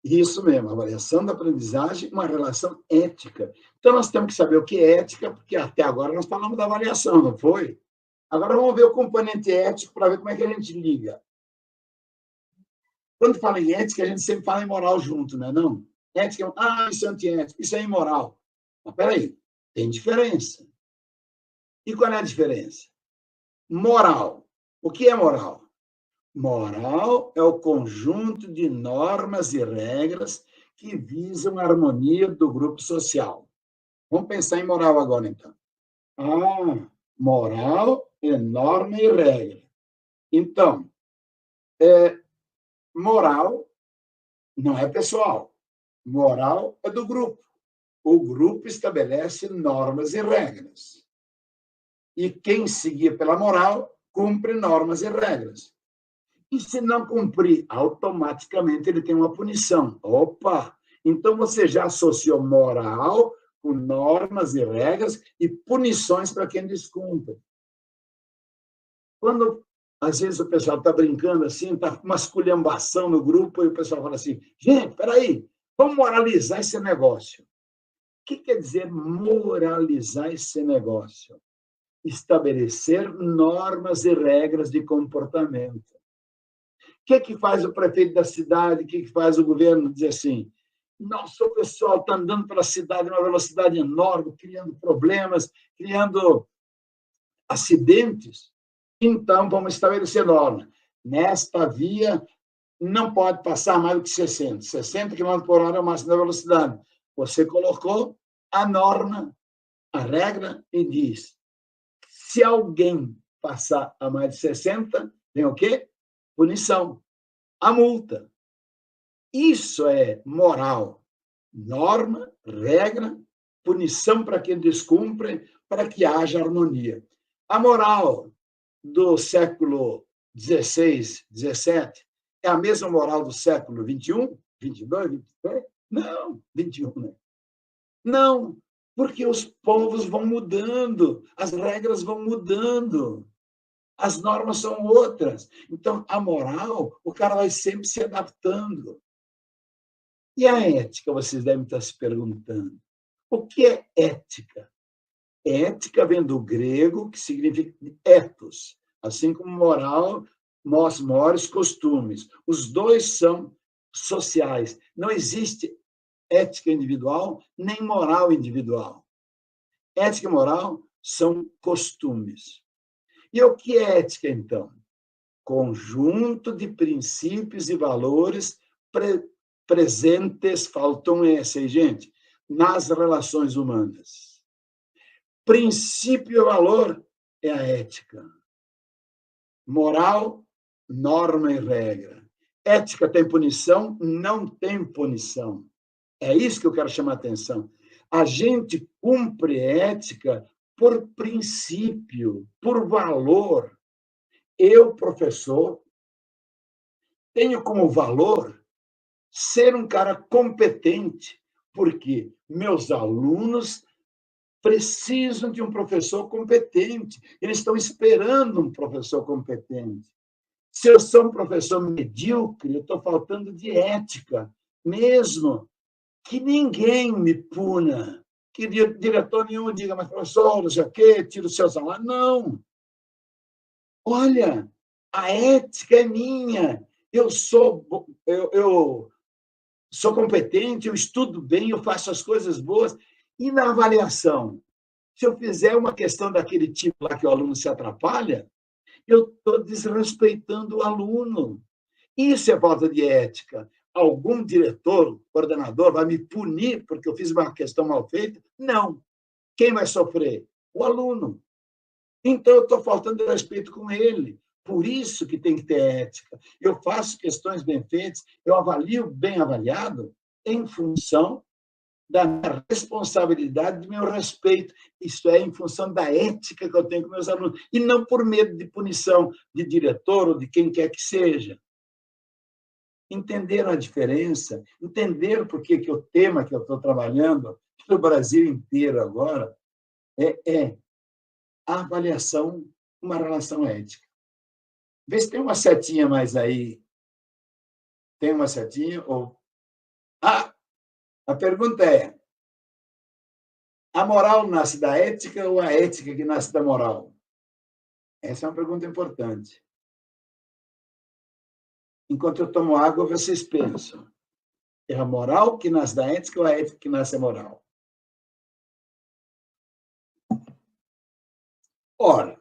isso mesmo, avaliação da aprendizagem, uma relação ética. Então, nós temos que saber o que é ética, porque até agora nós falamos da avaliação, não foi? Agora vamos ver o componente ético para ver como é que a gente liga. Quando fala em ética, a gente sempre fala em moral junto, não é não? Ética, isso é antiético, isso é imoral. Mas, peraí, tem diferença. E qual é a diferença? Moral. O que é moral? Moral é o conjunto de normas e regras que visam a harmonia do grupo social. Vamos pensar em moral agora, então. Moral é norma e regra. Então, moral não é pessoal. Moral é do grupo. O grupo estabelece normas e regras. E quem seguir pela moral, cumpre normas e regras. E se não cumprir, automaticamente ele tem uma punição. Opa! Então você já associou moral com normas e regras e punições para quem descumpre. Quando, às vezes, o pessoal está brincando assim, está uma esculhambação no grupo, e o pessoal fala assim, gente, peraí, vamos moralizar esse negócio. O que quer dizer moralizar esse negócio? Estabelecer normas e regras de comportamento. O que faz o prefeito da cidade? O que faz o governo? Dizer assim, nossa, o pessoal está andando pela cidade numa velocidade enorme, criando problemas, criando acidentes. Então, vamos estabelecer normas. Nesta via, não pode passar mais do que 60. 60 km por hora é o máximo da velocidade. Você colocou a norma, a regra, e diz, se alguém passar a mais de 60, tem o quê? Punição, a multa. Isso é moral. Norma, regra, punição para quem descumpre, para que haja harmonia. A moral do século XVI, XVII é a mesma moral do século XXI, 22, 23? Não, 21, né? Não, porque os povos vão mudando, as regras vão mudando. As normas são outras. Então, a moral, o cara vai sempre se adaptando. E a ética, vocês devem estar se perguntando. O que é ética? Ética vem do grego, que significa ethos, assim como moral, mores, costumes. Os dois são sociais. Não existe ética individual, nem moral individual. Ética e moral são costumes. E o que é ética, então? Conjunto de princípios e valores presentes, faltam esse aí, gente, nas relações humanas. Princípio e valor é a ética. Moral, norma e regra. Ética tem punição? Não tem punição. É isso que eu quero chamar a atenção. A gente cumpre ética por princípio, por valor. Eu, professor, tenho como valor ser um cara competente, porque meus alunos precisam de um professor competente. Eles estão esperando um professor competente. Se eu sou um professor medíocre, eu estou faltando de ética, mesmo que ninguém me puna, que diretor nenhum diga, mas professor, não sei o quê, tira o seu salário. Não. Olha, a ética é minha. Eu sou competente, eu estudo bem, eu faço as coisas boas. E na avaliação? Se eu fizer uma questão daquele tipo lá que o aluno se atrapalha, eu estou desrespeitando o aluno. Isso é falta de ética. Algum diretor, coordenador, vai me punir porque eu fiz uma questão mal feita? Não. Quem vai sofrer? O aluno. Então, eu estou faltando de respeito com ele. Por isso que tem que ter ética. Eu faço questões bem feitas, eu avalio bem avaliado em função da minha responsabilidade, do meu respeito. Isso é em função da ética que eu tenho com meus alunos, e não por medo de punição de diretor ou de quem quer que seja. Entenderam a diferença? Entenderam por que o tema que eu estou trabalhando no Brasil inteiro agora é a avaliação, uma relação ética. Vê se tem uma setinha mais aí. Tem uma setinha? A pergunta é: a moral nasce da ética ou a ética que nasce da moral? Essa é uma pergunta importante. Enquanto eu tomo água, vocês pensam: é a moral que nasce da ética ou a ética que nasce da moral? Ora,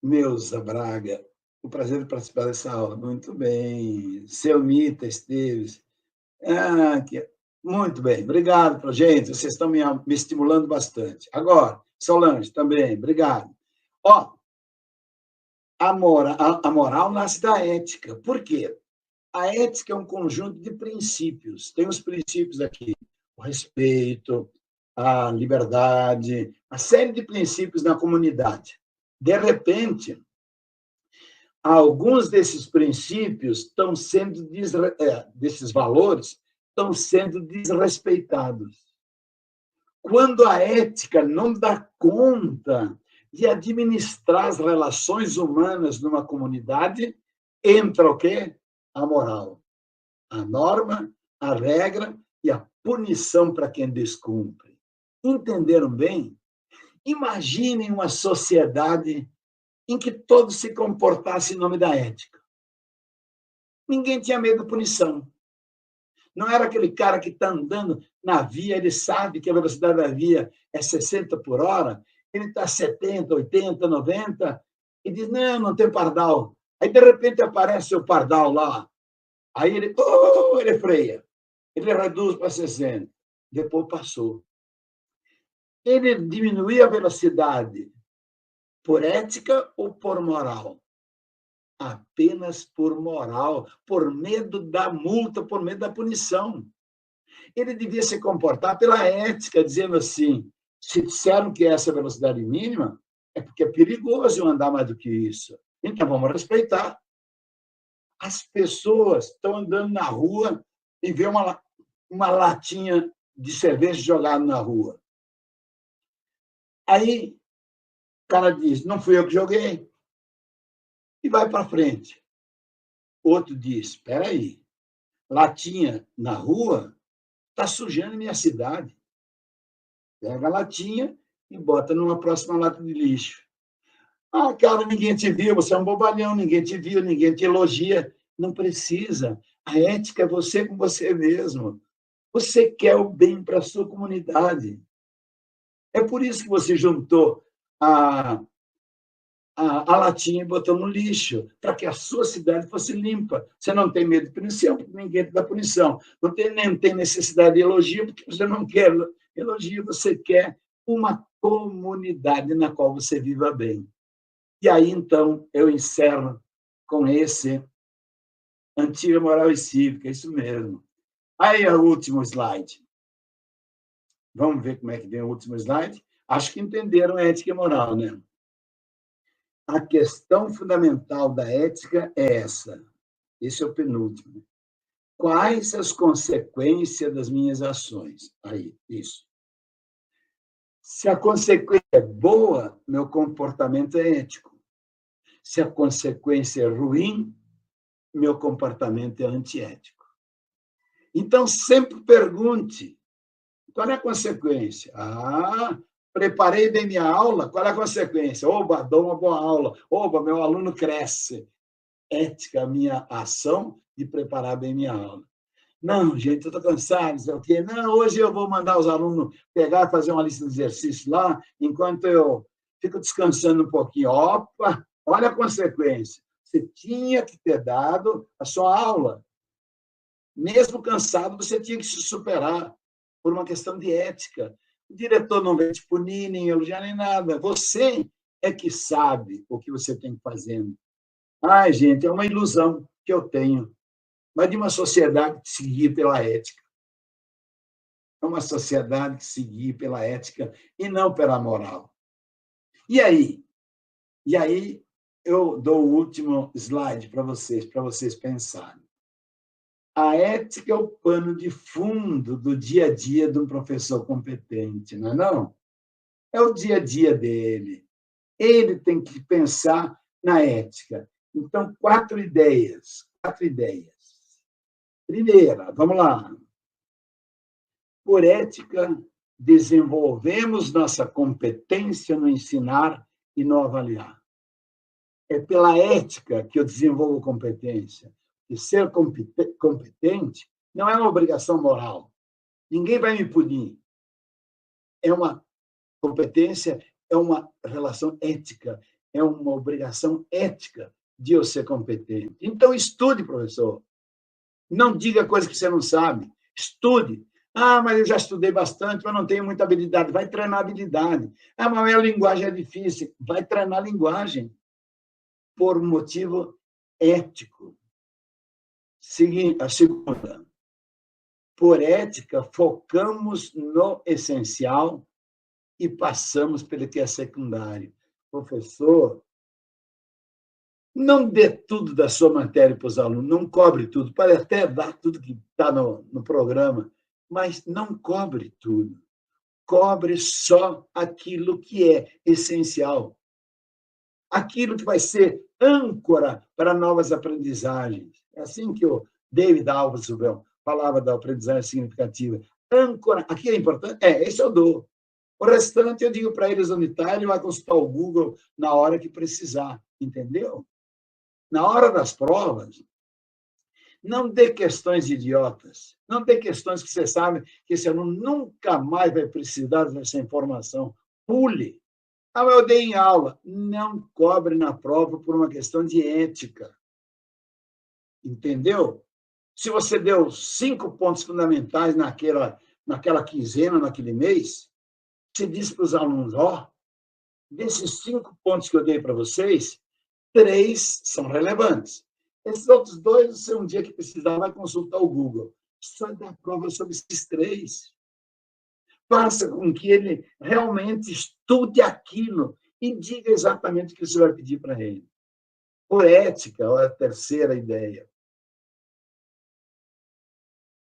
Neuza Braga, o prazer de participar dessa aula. Muito bem. Selmita Esteves. Muito bem. Obrigado, gente. Vocês estão me estimulando bastante. Agora, Solange, também. Obrigado. A moral nasce da ética. Por quê? A ética é um conjunto de princípios. Tem os princípios aqui: o respeito, a liberdade, uma série de princípios na comunidade. De repente, alguns desses princípios estão sendo desses valores estão sendo desrespeitados. Quando a ética não dá conta de administrar as relações humanas numa comunidade, entra o quê? A moral, a norma, a regra e a punição para quem descumpre. Entenderam bem? Imaginem uma sociedade em que todos se comportassem em nome da ética. Ninguém tinha medo de punição. Não era aquele cara que está andando na via, ele sabe que a velocidade da via é 60 por hora, ele está 70, 80, 90, e diz, não tem pardal. Aí, de repente, aparece o pardal lá. Aí ele freia. Ele reduz para 60. Depois passou. Ele diminuiu a velocidade por ética ou por moral? Apenas por moral, por medo da multa, por medo da punição. Ele devia se comportar pela ética, dizendo assim, se disseram que essa é a velocidade mínima, é porque é perigoso eu andar mais do que isso. Então, vamos respeitar. As pessoas estão andando na rua e vê uma latinha de cerveja jogada na rua. Aí, o cara diz, não fui eu que joguei. E vai para frente. Outro diz, espera aí, latinha na rua está sujando minha cidade. Pega a latinha e bota numa próxima lata de lixo. Cara, ninguém te viu, você é um bobalhão, ninguém te viu, ninguém te elogia. Não precisa. A ética é você com você mesmo. Você quer o bem para a sua comunidade. É por isso que você juntou a latinha e botou no lixo, para que a sua cidade fosse limpa. Você não tem medo de punição, porque ninguém te dá punição. Nem tem necessidade de elogio, porque você não quer elogio, você quer uma comunidade na qual você viva bem. E aí, então, eu encerro com Antiga, moral e cívica, isso mesmo. Aí, o último slide. Vamos ver como é que vem o último slide? Acho que entenderam ética e moral, né? A questão fundamental da ética é essa. Esse é o penúltimo. Quais as consequências das minhas ações? Aí, isso. Se a consequência é boa, meu comportamento é ético. Se a consequência é ruim, meu comportamento é antiético. Então, sempre pergunte, qual é a consequência? Preparei bem minha aula, qual é a consequência? Oba, dou uma boa aula. Oba, meu aluno cresce. Ética, a minha ação de preparar bem minha aula. Não, gente, eu estou cansado, não sei o quê. Não, hoje eu vou mandar os alunos pegar e fazer uma lista de exercícios lá, enquanto eu fico descansando um pouquinho. Opa, olha a consequência. Você tinha que ter dado a sua aula. Mesmo cansado, você tinha que se superar por uma questão de ética. O diretor não vai te punir, nem elogiar, nem nada. Você é que sabe o que você tem que fazer. Ai, gente, é uma ilusão que eu tenho, mas de uma sociedade que se guia pela ética. É uma sociedade que se guia pela ética e não pela moral. E aí? E aí eu dou o último slide para vocês pensarem. A ética é o pano de fundo do dia a dia de um professor competente, não é não? É o dia a dia dele. Ele tem que pensar na ética. Então, 4 ideias. Primeira, vamos lá. Por ética, desenvolvemos nossa competência no ensinar e no avaliar. É pela ética que eu desenvolvo competência. E ser competente não é uma obrigação moral. Ninguém vai me punir. É uma competência, é uma relação ética, é uma obrigação ética de eu ser competente. Então, estude, professor. Não diga coisa que você não sabe. Estude. Mas eu já estudei bastante, mas não tenho muita habilidade. Vai treinar habilidade. Mas a minha linguagem é difícil. Vai treinar linguagem por um motivo ético. A segunda, por ética, focamos no essencial e passamos pelo que é secundário. Professor, não dê tudo da sua matéria para os alunos, não cobre tudo. Pode até dar tudo que está no programa, mas não cobre tudo. Cobre só aquilo que é essencial. Aquilo que vai ser âncora para novas aprendizagens. É assim que o David Alves falava da aprendizagem significativa. Âncora, aqui é importante? Esse eu dou. O restante eu digo para eles onde está, ele vai consultar o Google na hora que precisar, entendeu? Na hora das provas, não dê questões idiotas, não dê questões que você sabe que esse aluno nunca mais vai precisar dessa informação. Pule. Eu dei em aula. Não cobre na prova por uma questão de ética. Entendeu? Se você deu 5 pontos fundamentais naquela quinzena, naquele mês, você disse para os alunos, desses 5 pontos que eu dei para vocês, 3 são relevantes. Esses outros 2, você um dia que precisar, vai consultar o Google. Só dá prova sobre esses 3. Faça com que ele realmente estude aquilo e diga exatamente o que você vai pedir para ele. Por ética, é a terceira ideia.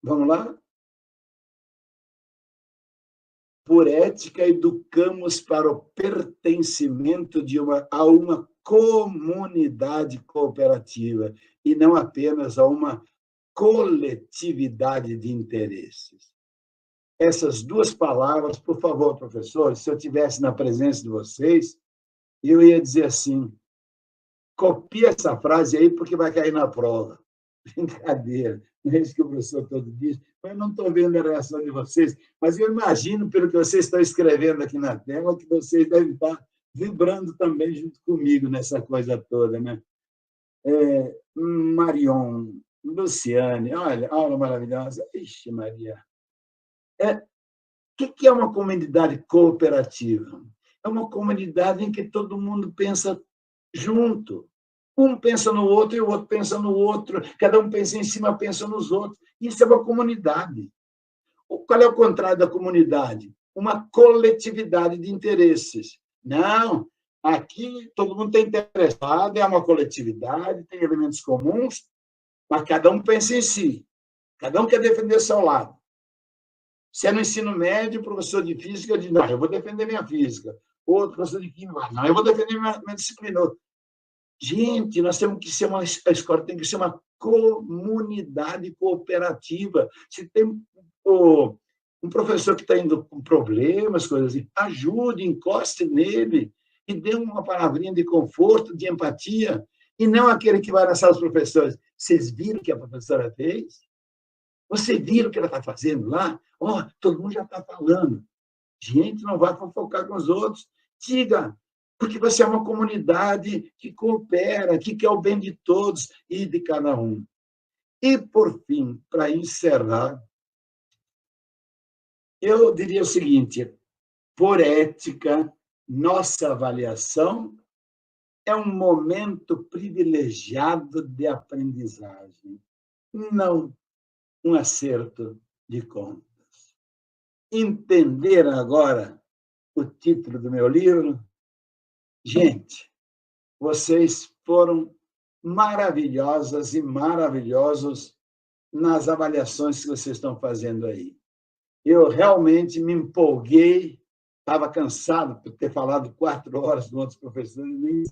Vamos lá? Por ética, educamos para o pertencimento a uma comunidade cooperativa e não apenas a uma coletividade de interesses. Essas 2 palavras, por favor, professores, se eu estivesse na presença de vocês, eu ia dizer assim, copia essa frase aí porque vai cair na prova. Brincadeira, não é isso que o professor todo diz. Eu não estou vendo a reação de vocês, mas eu imagino, pelo que vocês estão escrevendo aqui na tela, que vocês devem estar vibrando também junto comigo nessa coisa toda, né? Marion, Luciane, olha, aula maravilhosa. Ixi, Maria. O que é uma comunidade cooperativa? É uma comunidade em que todo mundo pensa junto. Um pensa no outro e o outro pensa no outro, cada um pensa em cima, pensa nos outros. Isso é uma comunidade. Qual é o contrário da comunidade? Uma coletividade de interesses. Não, aqui todo mundo está interessado, é uma coletividade, tem elementos comuns, mas cada um pensa em si, cada um quer defender o seu lado. Se é no ensino médio, o professor de física diz, não, eu vou defender minha física. Outro professor de química, não, eu vou defender minha disciplina. Gente, nós temos que ser a escola tem que ser uma comunidade cooperativa. Se tem um professor que está indo com problemas, coisas assim, ajude, encoste nele e dê uma palavrinha de conforto, de empatia, e não aquele que vai na sala dos professores. Vocês viram o que a professora fez? Você viram o que ela está fazendo lá? Todo mundo já está falando. Gente, não vai fofocar com os outros. Diga, porque você é uma comunidade que coopera, que quer o bem de todos e de cada um. E, por fim, para encerrar, eu diria o seguinte, por ética, nossa avaliação é um momento privilegiado de aprendizagem, não um acerto de contas. Entenderam agora o título do meu livro? Gente, vocês foram maravilhosas e maravilhosos nas avaliações que vocês estão fazendo aí. Eu realmente me empolguei, estava cansado por ter falado 4 horas com outros professores, nem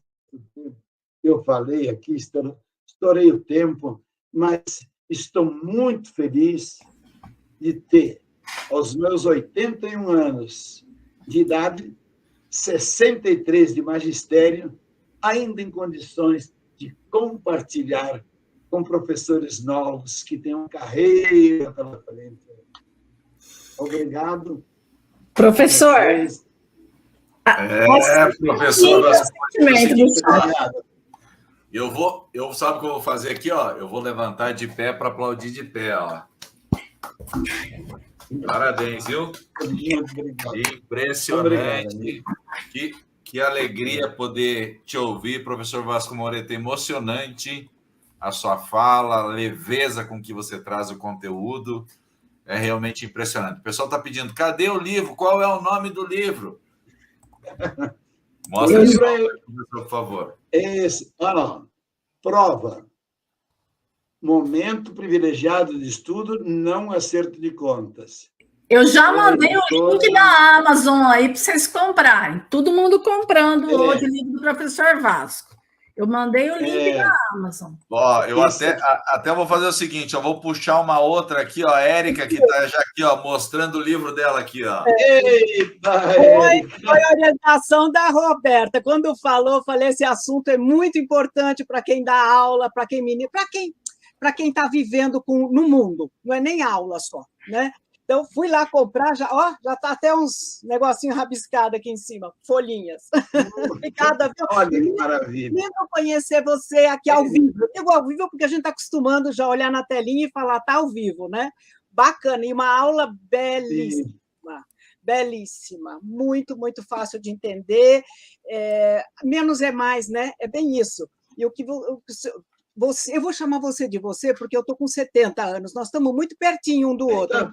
eu falei aqui, estourei o tempo, mas estou muito feliz de ter, aos meus 81 anos de idade, 63 de magistério, ainda em condições de compartilhar com professores novos que têm uma carreira pela frente. Obrigado. Professor. Professor. Sabe o que eu vou fazer aqui, ó? Eu vou levantar de pé para aplaudir de pé, ó. Parabéns, viu? Impressionante. Que alegria poder te ouvir, professor Vasco Moreto. Emocionante a sua fala, a leveza com que você traz o conteúdo. É realmente impressionante. O pessoal está pedindo, cadê o livro? Qual é o nome do livro? Mostra isso, por favor. Esse, prova. Momento privilegiado de estudo, não acerto de contas. Eu já mandei o link da Amazon aí para vocês comprarem. Todo mundo comprando hoje o livro do professor Vasco. Eu mandei o link da Amazon. Eu até vou fazer o seguinte, eu vou puxar uma outra aqui, ó, a Érica, que está já aqui, ó, mostrando o livro dela aqui, ó. Eita, foi a orientação da Roberta. Quando falou, eu falei, esse assunto é muito importante para quem dá aula, para quem está vivendo no mundo. Não é nem aula só, né? Então, fui lá comprar, já está até uns negocinhos rabiscados aqui em cima, folhinhas. Obrigada, viu? Olha que maravilha. Lindo conhecer você aqui ao vivo. Eu digo ao vivo porque a gente está acostumando já a olhar na telinha e falar, está ao vivo, né? Bacana, e uma aula belíssima. Sim. Belíssima, muito, muito fácil de entender. Menos é mais, né? É bem isso. E o que eu vou chamar você de você, porque eu estou com 70 anos, nós estamos muito pertinho um do outro.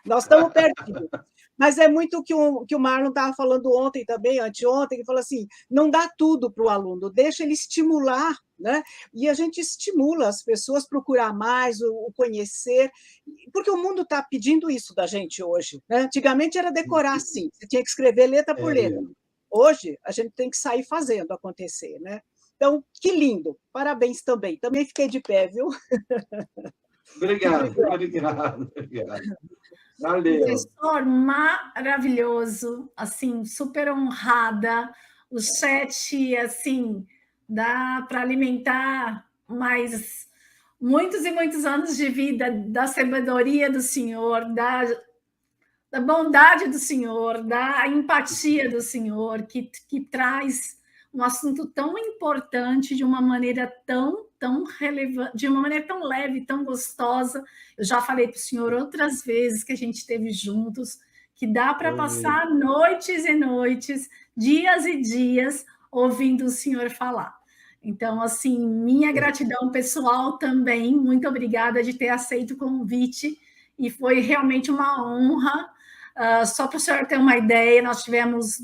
Nós estamos pertinho. Mas é muito o que o Marlon estava falando ontem também, anteontem, que falou assim, não dá tudo para o aluno, deixa ele estimular, né? E a gente estimula as pessoas a procurar mais, o conhecer, porque o mundo está pedindo isso da gente hoje, né? Antigamente era decorar, sim, você tinha que escrever letra por letra. Hoje, a gente tem que sair fazendo acontecer, né? Então, que lindo. Parabéns também. Também fiquei de pé, viu? Obrigado. Valeu. Professor maravilhoso, assim, super honrada. O chat, assim, dá para alimentar mais muitos e muitos anos de vida da sabedoria do senhor, da bondade do senhor, da empatia do senhor, que traz um assunto tão importante de uma maneira tão relevante, de uma maneira tão leve, tão gostosa. Eu já falei para o senhor outras vezes que a gente esteve juntos, que dá para passar noites e noites, dias e dias, ouvindo o senhor falar. Então, assim, minha gratidão pessoal também, muito obrigada de ter aceito o convite, e foi realmente uma honra. Só para o senhor ter uma ideia, nós tivemos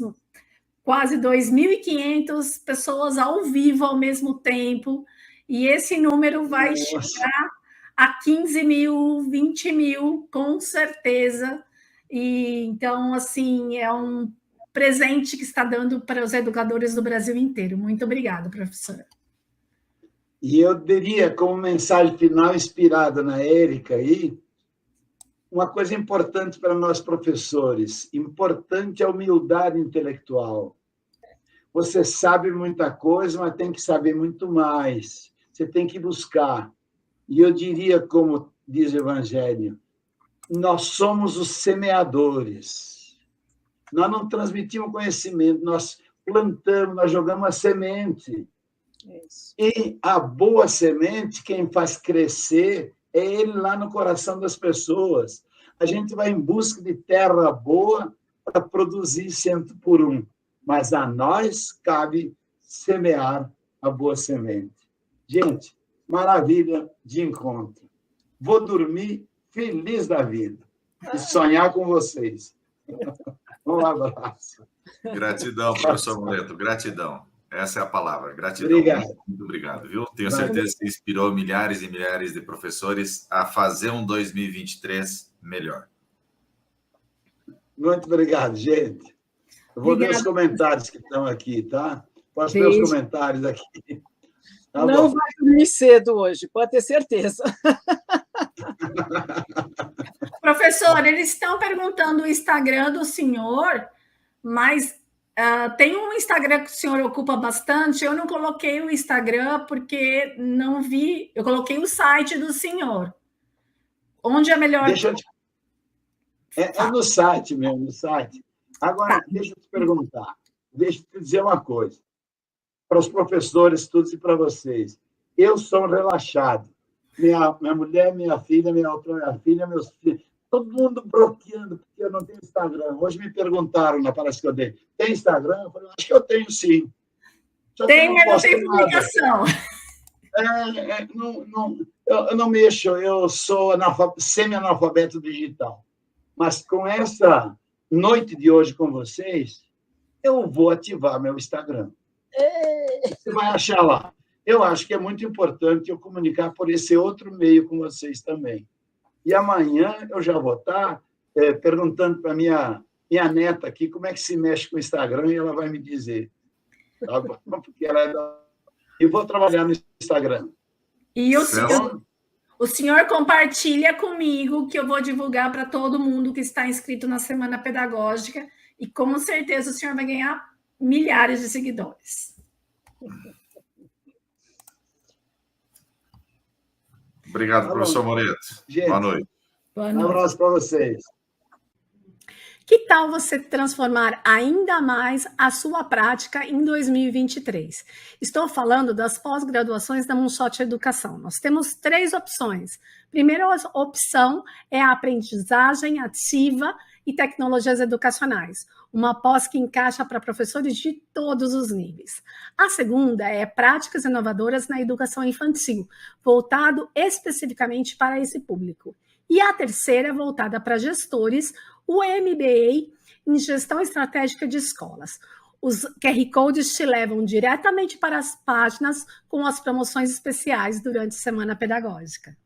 quase 2.500 pessoas ao vivo ao mesmo tempo, e esse número vai chegar a 15 mil, 20 mil, com certeza. E então, assim, é um presente que está dando para os educadores do Brasil inteiro. Muito obrigada, professora. E eu diria, como mensagem final, inspirada na Érica aí, uma coisa importante para nós professores, importante é a humildade intelectual. Você sabe muita coisa, mas tem que saber muito mais. Você tem que buscar. E eu diria, como diz o Evangelho, nós somos os semeadores. Nós não transmitimos conhecimento, nós plantamos, nós jogamos a semente. Isso. E a boa semente, quem faz crescer, é ele lá no coração das pessoas. A gente vai em busca de terra boa para produzir 100 por 1, mas a nós cabe semear a boa semente. Gente, maravilha de encontro. Vou dormir feliz da vida e sonhar com vocês. Um abraço. Gratidão, professor Moreto, gratidão. Essa é a palavra, gratidão. Obrigado. Muito obrigado, viu? Tenho certeza que inspirou milhares e milhares de professores a fazer um 2023 melhor. Muito obrigado, gente. Eu vou ver os comentários que estão aqui, tá? Posso ver os comentários aqui. Tá não bom. Vai dormir cedo hoje, pode ter certeza. Professor, eles estão perguntando o Instagram do senhor, mas tem um Instagram que o senhor ocupa bastante. Eu não coloquei o Instagram porque não vi. Eu coloquei o site do senhor. Onde é melhor? Deixa eu te... É no site mesmo, no site. Agora, deixa eu te perguntar. Deixa eu te dizer uma coisa. Para os professores, todos e para vocês. Eu sou relaxado. Minha mulher, minha filha, minha outra filha, meus filhos. Todo mundo bloqueando, porque eu não tenho Instagram. Hoje me perguntaram na palestra que eu dei, tem Instagram? Eu falei, acho que eu tenho, sim. Tem, mas não tem publicação. Eu não mexo, eu sou semi-analfabeto digital. Mas com essa noite de hoje com vocês, eu vou ativar meu Instagram. Você vai achar lá. Eu acho que é muito importante eu comunicar por esse outro meio com vocês também. E amanhã eu já vou estar perguntando para minha neta aqui como é que se mexe com o Instagram e ela vai me dizer. Tá bom? Porque ela é da... Eu vou trabalhar no Instagram. E o senhor compartilha comigo que eu vou divulgar para todo mundo que está inscrito na Semana Pedagógica e com certeza o senhor vai ganhar milhares de seguidores. Obrigado, professor Moreto. Gente, boa noite. Um abraço para vocês. Que tal você transformar ainda mais a sua prática em 2023? Estou falando das pós-graduações da Moonshot Educação. Nós temos 3 opções. Primeira opção é a aprendizagem ativa e tecnologias educacionais, uma pós que encaixa para professores de todos os níveis. A segunda é práticas inovadoras na educação infantil, voltado especificamente para esse público. E a terceira é voltada para gestores, o MBA em Gestão Estratégica de Escolas. Os QR Codes te levam diretamente para as páginas com as promoções especiais durante a Semana Pedagógica.